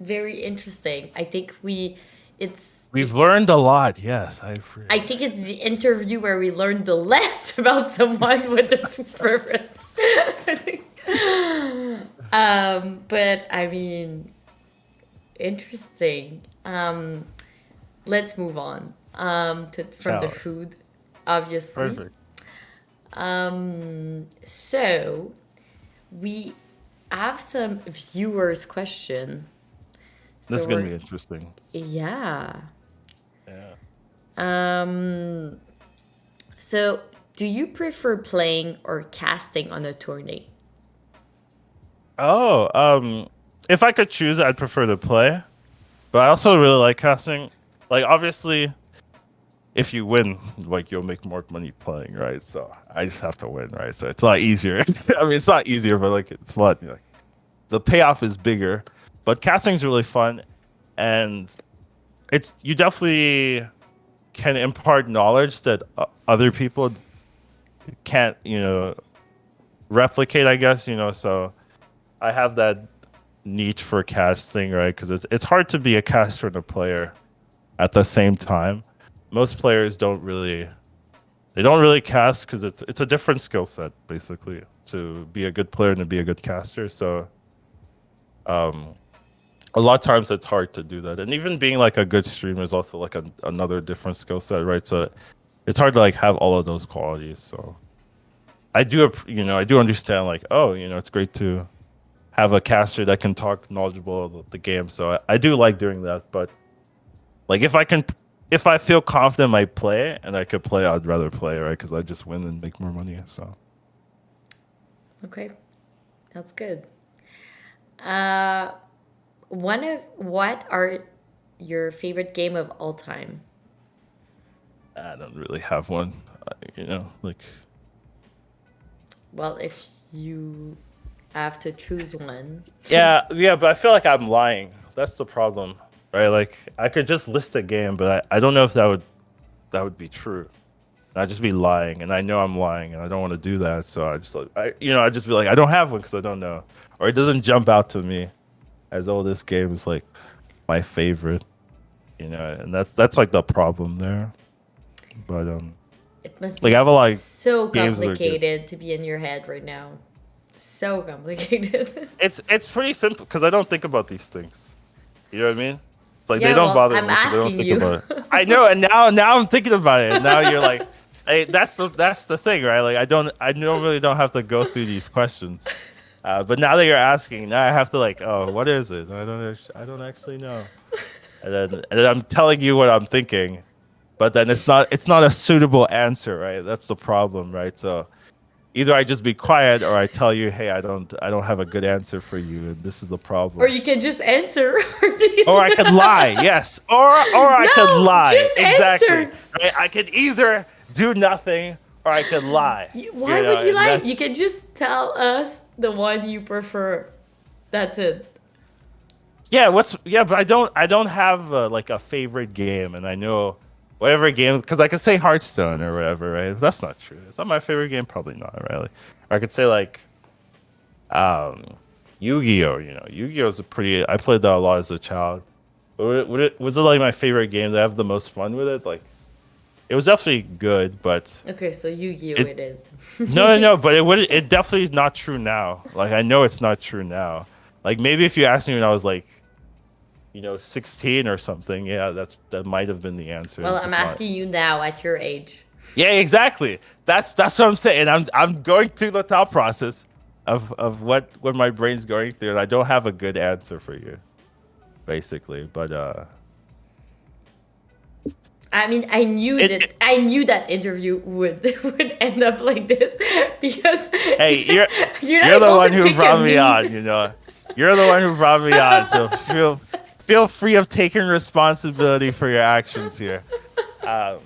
very interesting. It's the We've learned a lot. Yes, I agree. I think it's the interview where we learned the less about someone with the preference. I think. But I mean, interesting. Let's move on. From the Shower. food, obviously. Perfect. So we have some viewers' question. This So is gonna be we're interesting. yeah. Yeah. Um. So, do you prefer playing or casting on a tourney? Oh, if I could choose, I'd prefer to play, but I also really like casting. Like, obviously, if you win, like you'll make more money playing, right? So I just have to win, right? So it's a lot easier. I mean, it's not easier, but like it's a lot. Like, the payoff is bigger, but casting's really fun, and it's you definitely can impart knowledge that other people can't, replicate. I guess so. I have that niche for casting, right? Because it's hard to be a caster and a player at the same time. Most players don't really cast because it's a different skill set basically to be a good player and to be a good caster. So um, a lot of times it's hard to do that, and even being like a good streamer is also like another different skill set, right? So it's hard to like have all of those qualities. So I do understand like, oh, it's great to have a caster that can talk knowledgeable about the game. So I do like doing that, but like if I feel confident I play and I could play, I'd rather play, right? Because I just win and make more money. So Okay, that's good. Uh, what are your favorite game of all time? I don't really have one, like Well, if you have to choose one. yeah, yeah. But I feel like I'm lying. That's the problem, right? Like I could just list a game, but I don't know if that would be true. I'd just be lying, and I know I'm lying, and I don't want to do that. So I just like I just be like I don't have one because I don't know, or it doesn't jump out to me as oh this game is like my favorite, and that's like the problem there. But It must like be I have a lot of so games that are good. complicated to be in your head right now. So complicated. It's pretty simple because I don't think about these things. You know what I mean? It's like they Yeah, don't well, bother I'm me because I don't asking think you. about it. I know, and now I'm thinking about it. And now you're like, hey, that's the thing, right? Like I normally don't have to go through these questions, but now that you're asking, now I have to like, oh, what is it? I don't actually know. And then I'm telling you what I'm thinking, but then it's not a suitable answer, right? That's the problem, right? So either I just be quiet or I tell you, hey, I don't have a good answer for you, and this is the Or problem. you can just answer. Or I could lie, yes. Or I could No, lie. just Exactly. answer. Right? I could either do nothing or I could lie. Why would you And lie? You that's can just tell us the one you prefer. That's it. but I don't have like a favorite game, and I know whatever game because I could say Hearthstone or whatever, right? That's not true. It's not my favorite game, probably not, right? Or I could say like um Yu-Gi-Oh. Yu-Gi-Oh is a pretty. I played that a lot as a child. Was it like my favorite game? That I have the most fun with it? Like it was definitely good, but Okay, so Yu-Gi-Oh it it is. no, no, no. But it definitely is not true now. Like I know it's not true now. Like maybe if you asked me when I was like 16 or something, yeah, that might have been the answer. Well, It's I'm just not. asking you now at your age. Yeah, exactly. That's what I'm saying. I'm going through the thought process of what my brain's going through, and I don't have a good answer for you, basically. But I mean, I knew it, that it I knew that interview would would end up like this because hey, you're you're not you're the able to one who pick a brought me on. me. You're the one who brought me on. So feel free of taking responsibility for your actions here. Um,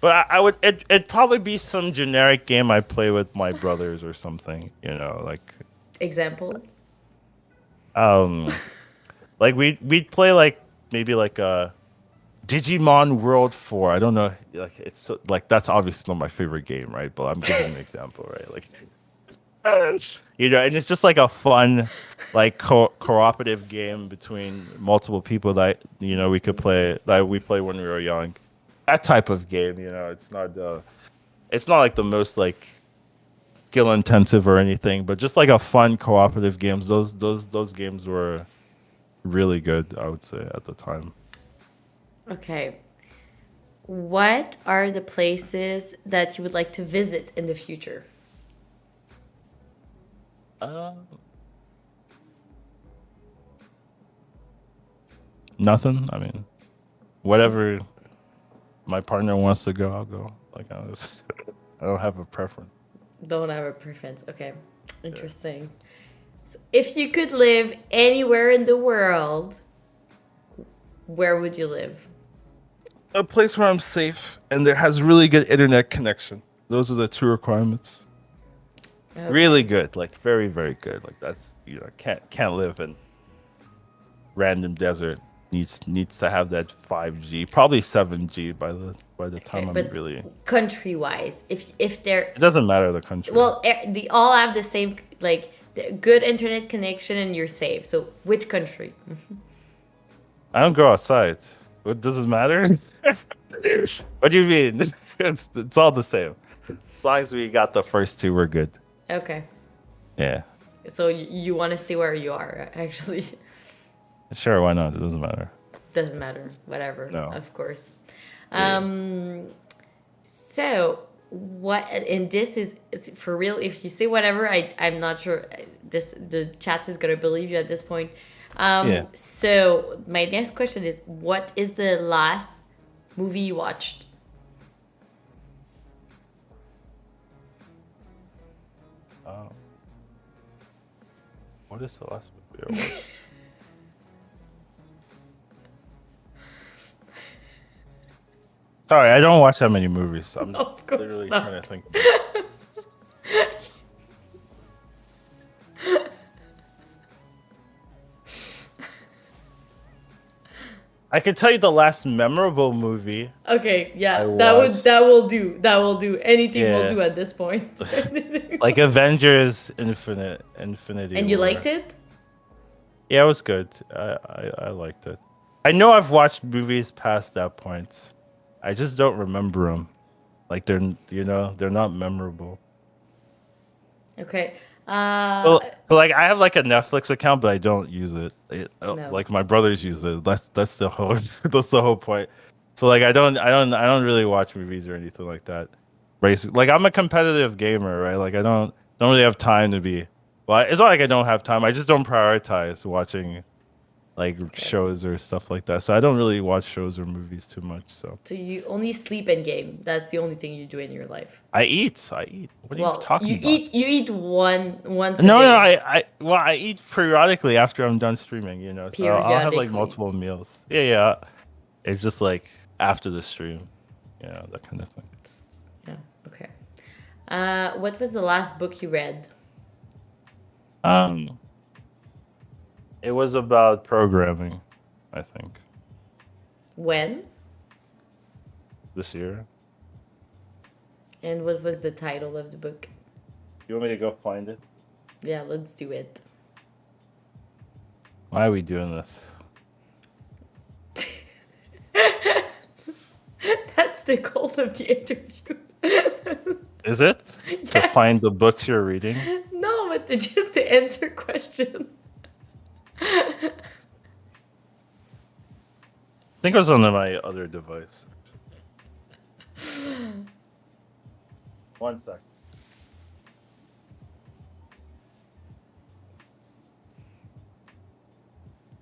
but I would it'd probably be some generic game I play with my brothers or something. Like Example. um we'd play like maybe like a Digimon World 4. I don't know, like like that's obviously not my favorite game, right? But I'm giving an example, right? Like and it's just like a fun, like cooperative game between multiple people that we could play that we played when we were young. That type of game, it's not like the most like skill intensive or anything, but just like a fun cooperative games. Those games were really good, I would say at the time. Okay. What are the places that you would like to visit in the future? Uh, Nothing. I mean, whatever my partner wants to go, I'll go. Like I don't have a preference. Don't have a preference. Okay. Yeah. Interesting. So if you could live anywhere in the world, where would you live? a place where I'm safe and there has really good internet connection. Those are the two requirements. Really Okay. good, like very, very good. Like that's can't live in random desert. Needs to have that 5G, probably 7G by the Okay, time I'm but really. country wise, if they're It doesn't matter the country. well, they all have the same like good internet connection and you're safe. So which country? I don't go outside. What does it matter? What do you mean? It's all the same. As long as we got the first two, we're good. Okay. Yeah. So you want to stay where you are, actually. Sure, why not? It doesn't matter. Doesn't matter. Whatever, No. of course. Yeah. Um, so what and this is for real. If you say whatever, I'm not sure this the chat is gonna believe you at this point. Yeah. So my next question is, what is the last movie you watched? Um, what is the last movie I watched? Sorry, I don't watch that many movies. So I'm Of course literally trying to not. think about it. I can tell you the last memorable movie Okay, I yeah, watched. that will do. That will do. Anything will Yeah. do at this point. Like Avengers Infinity And you liked War. it? Yeah, it was good. I liked it. I know I've watched movies past that point. I just don't remember them. Like they're not memorable. Okay. Well, like I have like a Netflix account, but I don't use it. No. Like my brothers use it. That's the whole that's the whole point. So like I don't really watch movies or anything like that. Basically, like I'm a competitive gamer, right? Like I don't really have time to be. Well, it's not like I don't have time. I just don't prioritize watching like Okay. shows or stuff like that. So I don't really watch shows or movies too much. So So you only sleep and game. That's the only thing you do in your life. I eat. I eat. What are you Well, talking about? you eat once a No, no, day, well, I eat periodically after I'm done streaming, you know. So I'll have like periodically. multiple meals. Yeah, yeah. It's just like after the stream, that kind of thing. Yeah. Okay. What was the last book you read? Um, it was about programming, I think, When? this year. And what was the title of the book? You want me to go find it? Yeah, let's do it. Why are we doing this? That's the goal of the interview. Is it to find Yes. the books you're reading? No, but just to answer question. I think it was on my other device. One sec.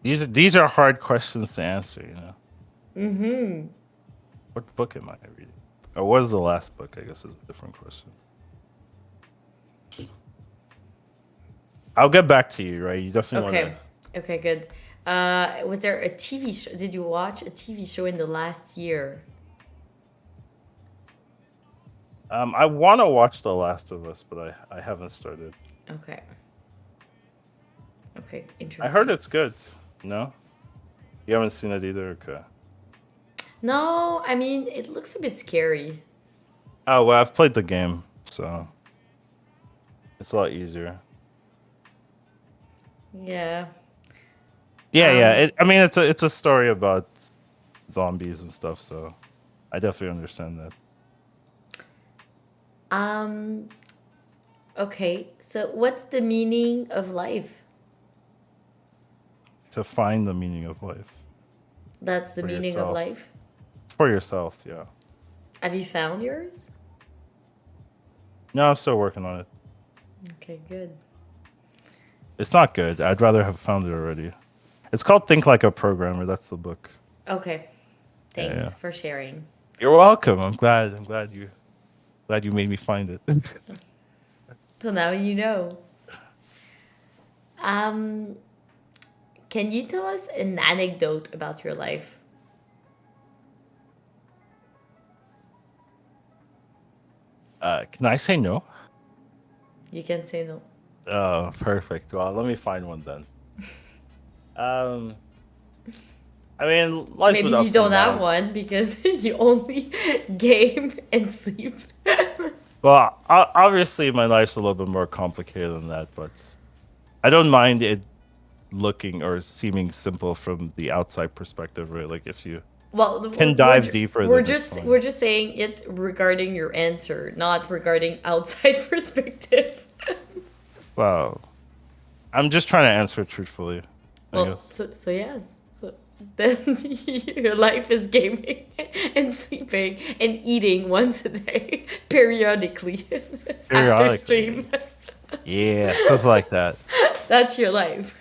These are hard questions to answer, you know. Mm-hmm. What book am I reading? Or what is the last book? I guess is a different question. I'll get back to you, right? You definitely want Okay. to. Okay, good. Was there a TV show? Did you watch a TV show in the last year? I want to watch The Last of Us, but I haven't started. Okay. Okay, I heard interesting. it's good. No, you haven't seen it either. Okay. No, I mean, it looks a bit scary. Oh well, I've played the game, so it's a lot easier. Yeah. Yeah, yeah. Um, I mean, it's a story about zombies and stuff, so I definitely understand that. um, okay. So what's the meaning of life? To find the meaning of life That's the for meaning of yourself. life. For yourself, yeah. Have you found yours? No, I'm still working on it. Okay, good. It's not good. I'd rather have found it already. It's called Think Like a Programmer. That's the book. Okay. Yeah, yeah. Thanks for sharing. You're welcome. Glad you made me find it. So now you know. Um, can you tell us an anecdote about your life? Can I say no? You can say no. Oh, perfect. Well, let me find one then. Um, I mean, life's Maybe with you ups and don't have downs. one because you only game and sleep. Well, obviously, my life's a little bit more complicated than that, but I don't mind it looking or seeming simple from the outside perspective, right? Like if you Well, can dive deeper, then it's we're fine. just saying it regarding your answer, not regarding outside perspective. Well, I'm just trying to answer truthfully, I Well, guess. so yes. So then your life is gaming and sleeping and eating once a day periodically after stream. Periodically. Yeah, something like that. That's your life.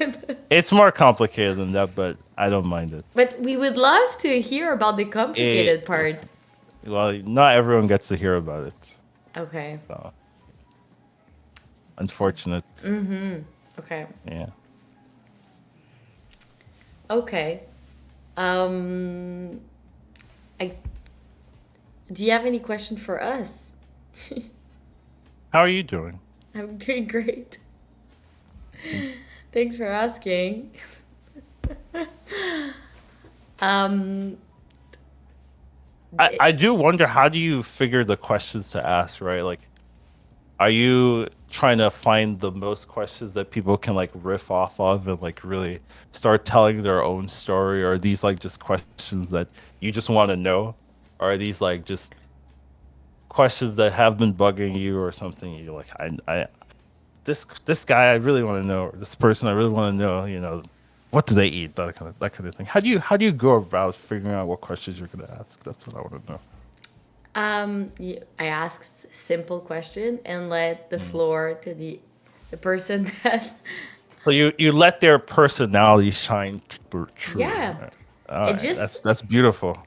It's more complicated than that, but I don't mind it. But we would love to hear about the It complicated part. well, not everyone gets to hear about it. Okay. So unfortunate. Okay. Yeah. Okay. Um I do you have any question for us? How are you doing? I'm doing great. Hmm. Thanks for asking. Um I do wonder, how do you figure the questions to ask, right? Like, are you trying to find the most questions that people can like riff off of and like really start telling their own story? Or are these like just questions that you just want to know? Or are these like just questions that have been bugging you or something? You're like, this guy I really want to know, or this person I really want to know, what do they eat? That kind of thing. How do you go about figuring out what questions you're gonna ask? That's what I want to know. I ask simple question and let the Mm. floor to the person that So you let their personality shine true. yeah. All It right, just that's beautiful.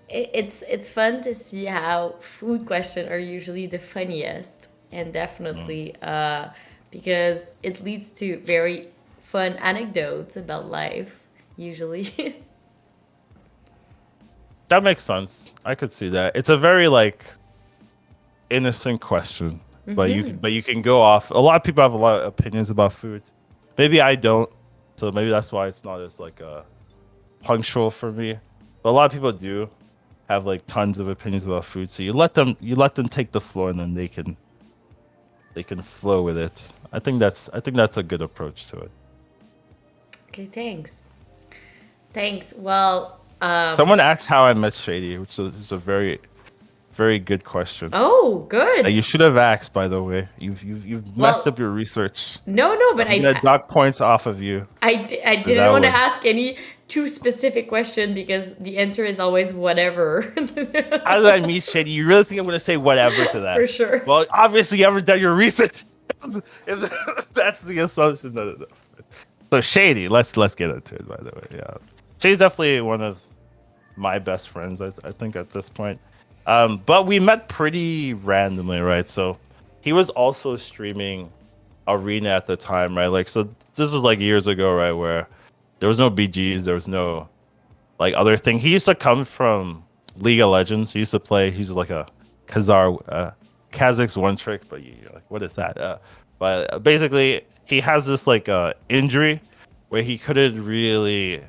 it's fun to see how food questions are usually the funniest and Mm. definitely because it leads to very fun anecdotes about life usually. That makes sense. I could see that. It's a very like innocent question, but you can go off. A lot of people have a lot of opinions about food. Maybe I don't, so maybe that's why it's not as like punctual for me. But a lot of people do have like tons of opinions about food. So you let them take the floor, and then they can flow with it. I think that's a good approach to it. Okay, thanks. Thanks. Well, Someone asked how I met Shady, which is a very very good question. oh, That you good. should have asked, by the way. You've messed up Well, your research. no, but I'm gonna dock points off of you I for didn't that want to one. ask any too specific question because the answer is always whatever. How did I meet Shady? You really think I'm gonna say whatever to For that? sure. Well, obviously you haven't done your research. If that's the assumption, no. So Shady, let's get into it. By the way, yeah, Shady's definitely one of my best friends. I think at this point, but we met pretty randomly, right? So he was also streaming Arena at the time, right? Like, so this was like years ago, right? Where there was no BGs, there was no like other thing. He used to come from League of Legends. He used to play. He was like a Kazakh's one trick, but you're like, what is that? But basically, he has this like injury where he couldn't really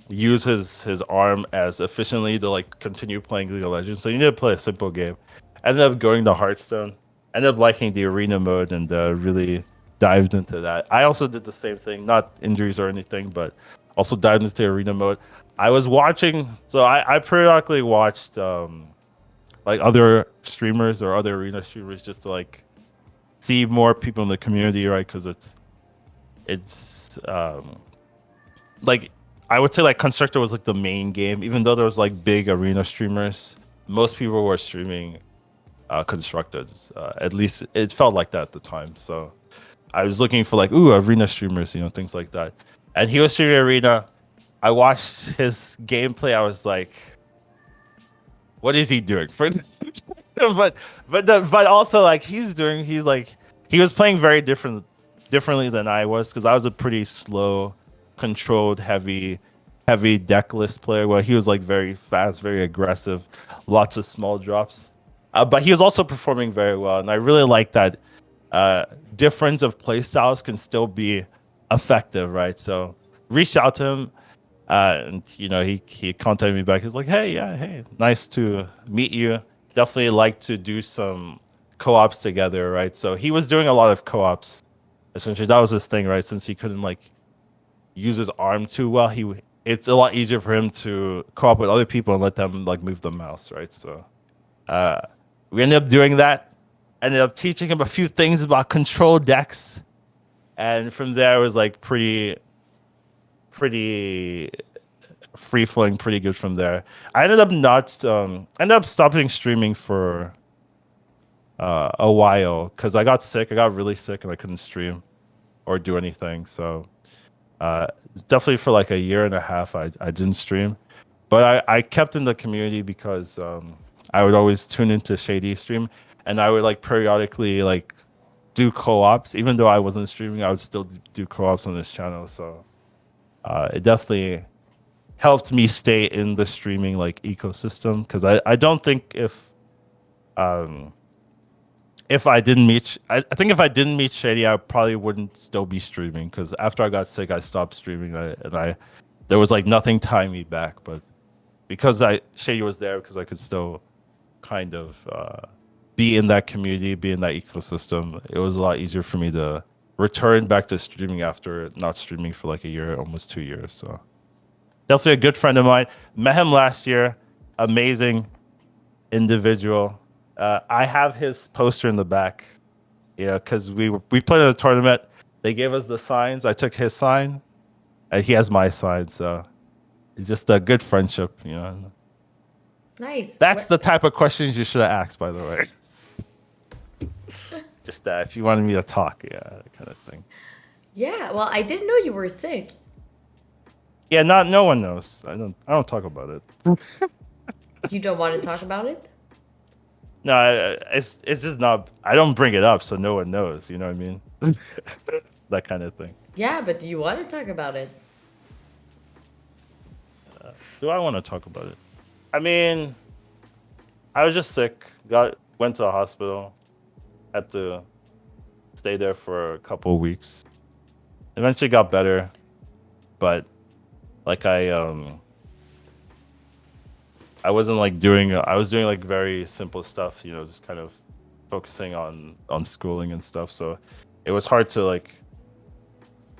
use his arm as efficiently to like continue playing League of Legends. So you need to play a simple game. Ended up going to Hearthstone. Ended up liking the arena mode and really dived into that. I also did the same thing, not injuries or anything, but also dived into arena mode. I was watching, so I periodically watched like other streamers or other arena streamers just to like see more people in the community, right? Because it's like I would say like Constructor was like the main game, even though there was like big arena streamers. Most people were streaming Constructors. At least it felt like that at the time. So I was looking for like arena streamers, things like that. And he was streaming arena. I watched his gameplay. I was like, what is he doing? But also like he was playing very differently than I was because I was a pretty slow, controlled, heavy deck list player where he was like very fast, very aggressive, lots of small drops. But he was also performing very well, and I really like that uh, difference of play styles can still be effective, right? So reached out to him, and he contacted me back. He's like, "Hey, yeah, hey, nice to meet you. Definitely like to do some co-ops together, right?" So he was doing a lot of co-ops. Essentially, that was his thing, right? Since he couldn't like use his arm too well, it's a lot easier for him to co-op with other people and let them like move the mouse, right? So uh, we ended up doing that. Ended up teaching him a few things about control decks, and from there it was like pretty free flowing, pretty good from there. I ended up not ended up stopping streaming for a while because I got sick. I got really sick and I couldn't stream or do anything. So uh, definitely for like a year and a half, I didn't stream, but I kept in the community because I would always tune into Shady stream, and I would like periodically like do co-ops. Even though I wasn't streaming, I would still do co-ops on this channel. So it definitely helped me stay in the streaming like ecosystem because I don't think um if I didn't meet I think if I didn't meet Shady, I probably wouldn't still be streaming because after I got sick, I stopped streaming, and I there was like nothing tying me back. But because I Shady was there, because I could still kind of be in that community, be in that ecosystem, it was a lot easier for me to return back to streaming after not streaming for like a year, almost 2 years. So definitely a good friend of mine. Met him last year. Amazing individual. I have his poster in the back. Yeah, because we played in a tournament. They gave us the signs. I took his sign, and he has my sign. So it's just a good friendship, you know. Nice. That's the type of questions you should have asked, by the way. Just if you wanted me to talk, yeah, that kind of thing. Yeah, well, I didn't know you were sick. Yeah, not no one knows. I don't talk about it. You don't want to talk about it? No, it's just not. I don't bring it up, so no one knows. You know what I mean? That kind of thing. Yeah, but you want to talk about it. Do I want to talk about it? I mean, I was just sick. Went to the hospital. Had to stay there for a couple of weeks. Eventually got better, but like I wasn't like doing. I was doing like very simple stuff. Just kind of focusing on schooling and stuff. So it was hard to like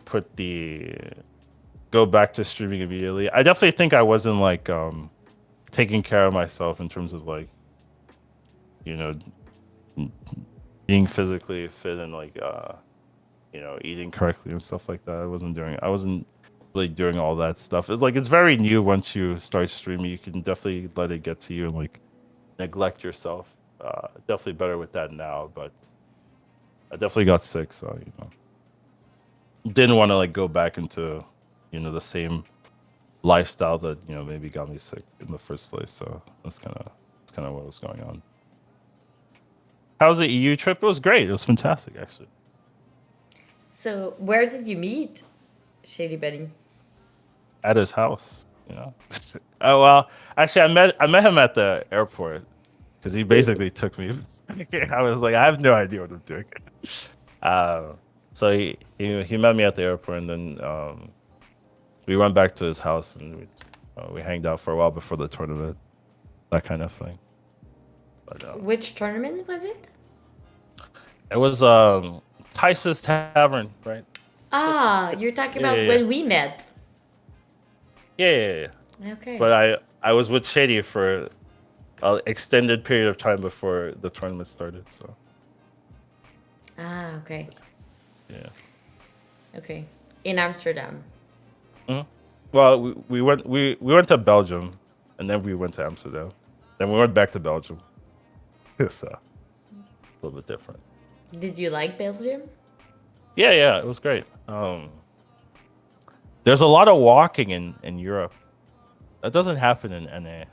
put the go back to streaming immediately. I definitely think I wasn't like taking care of myself in terms of like you know being physically fit and like eating correctly and stuff like that. I wasn't really doing all that stuff. It's very new. Once you start streaming, you can definitely let it get to you and like neglect yourself. Definitely better with that now, but I definitely got sick, so didn't want to like go back into the same lifestyle that maybe got me sick in the first place. So that's kind of what was going on. How was the EU trip? It was great. It was fantastic, actually. So, where did you meet Shady Betty? At his house. Oh well, actually, I met him at the airport because he basically took me. I was like, I have no idea what I'm doing. Uh, so he met me at the airport, and then we went back to his house, and we hanged out for a while before the tournament, that kind of thing. But Which tournament was it? it was Tice's Tavern, right? Ah, you're talking Yeah, about yeah, yeah. when we met. Yeah. Okay. But I was with Shady for an extended period of time before the tournament started. So Ah, okay. yeah. Okay. In Amsterdam. Mhm. Well, we went to Belgium, and then we went to Amsterdam, then we went back to Belgium. So a little bit different. Did you like Belgium? Yeah, it was great. There's a lot of walking in Europe. That doesn't happen in NA.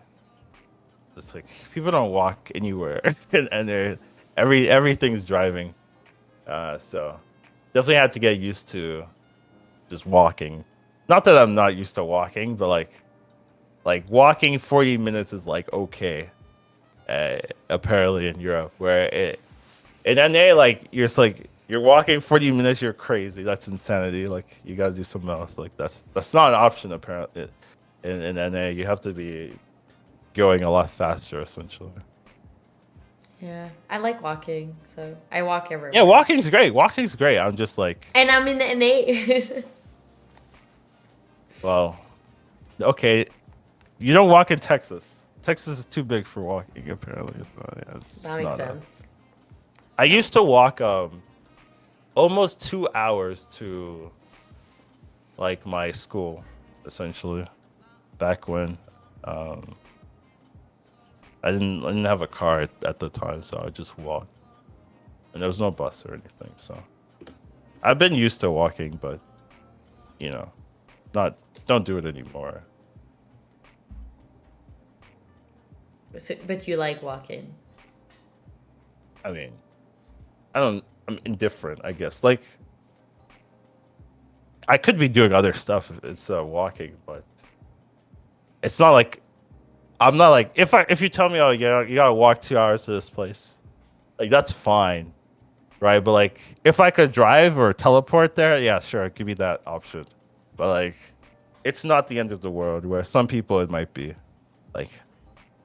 It's like people don't walk anywhere, and everything's driving. So definitely had to get used to just walking. Not that I'm not used to walking, but like walking 40 minutes is like okay. apparently in Europe, where in NA, like you're just like you're walking 40 minutes, you're crazy. That's insanity. Like you gotta do something else. Like that's not an option apparently. In NA, you have to be going a lot faster essentially. Yeah, I like walking, so I walk Yeah, everywhere. walking's great. Walking's great. I'm just like, And I'm in the NA. well, okay, you don't walk in Texas. Texas is too big for walking apparently. So yeah, That it's makes not a. sense. I used to walk almost 2 hours to like my school, essentially, back when um I didn't have a car at the time, so I just walked, and there was no bus or anything. So I've been used to walking, but you know, not don't do it anymore. So, but you like walking. I mean, I don't. I'm indifferent, I guess. Like I could be doing other stuff if it's walking, but it's not like I'm not like if you tell me, oh yeah, you gotta walk 2 hours to this place, like that's fine, right? But like if I could drive or teleport there, yeah, sure, give me that option. But like it's not the end of the world. Where some people it might be, like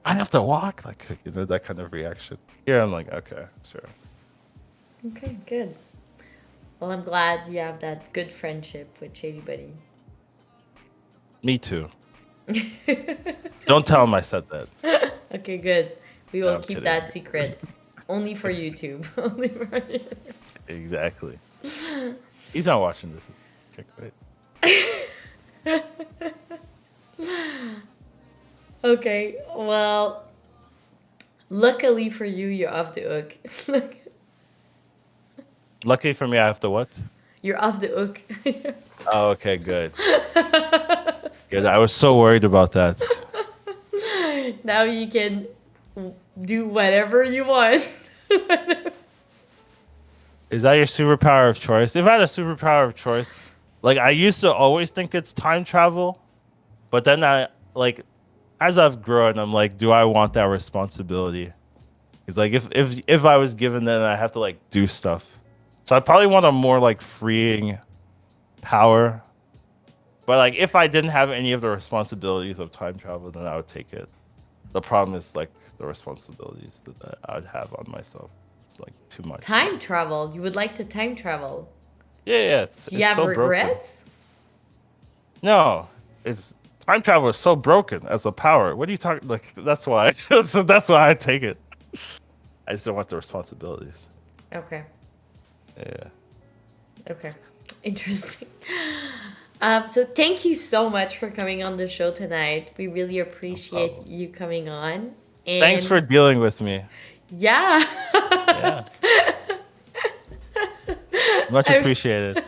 I have to walk, like that kind of reaction. Here I'm like, okay, sure. Okay, good. Well, I'm glad you have that good friendship with Shady Buddy. Me too. Don't tell him I said that. Okay, good. We No, will I'm keep kidding. that secret. Only for YouTube. Only for YouTube. Exactly. He's not watching this. Check it. Okay, well, luckily for you, you're off the hook. Luckily for me, I have to what? You're off the hook. Oh, okay, good. Good. I was so worried about that. Now you can do whatever you want. Is that your superpower of choice? If I had a superpower of choice, like I used to always think it's time travel, but then I like as I've grown, I'm like, do I want that responsibility? It's like if I was given that, I have to like do stuff. So I probably want a more like freeing power. But like if I didn't have any of the responsibilities of time travel, then I would take it. The problem is like the responsibilities that I would have on myself. It's like too much. Time travel. You would like to time travel. Yeah, Do you it's have so broken. regrets? No, it's time travel is so broken as a power. What are you talking? Like that's why. So that's why I take it. I just don't want the responsibilities. Okay. Yeah. Okay. Interesting. So thank you so much for coming on the show tonight. We really appreciate problem. you coming on. And Thanks for dealing with me. yeah. Yeah. Much appreciated.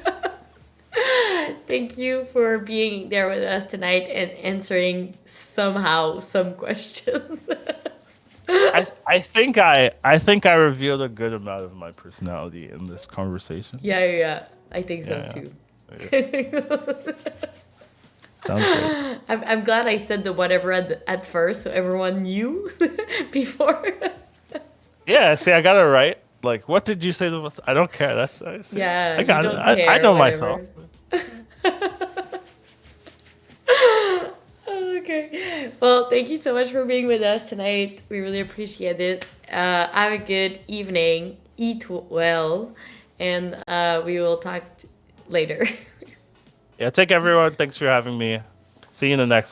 Thank you for being there with us tonight and answering somehow some questions. I think I revealed a good amount of my personality in this conversation. Yeah. I think so Yeah. too. Sounds good. I'm glad I said the whatever at first so everyone knew before. Yeah, see, I got it right. Like, what did you say the most? I don't care. See, Yeah, I got you it. don't I care, know whatever. myself. Okay. Well, thank you so much for being with us tonight. We really appreciate it. Have a good evening. Eat well. And we will talk later. Yeah, take everyone. Thanks for having me. See you in the next one.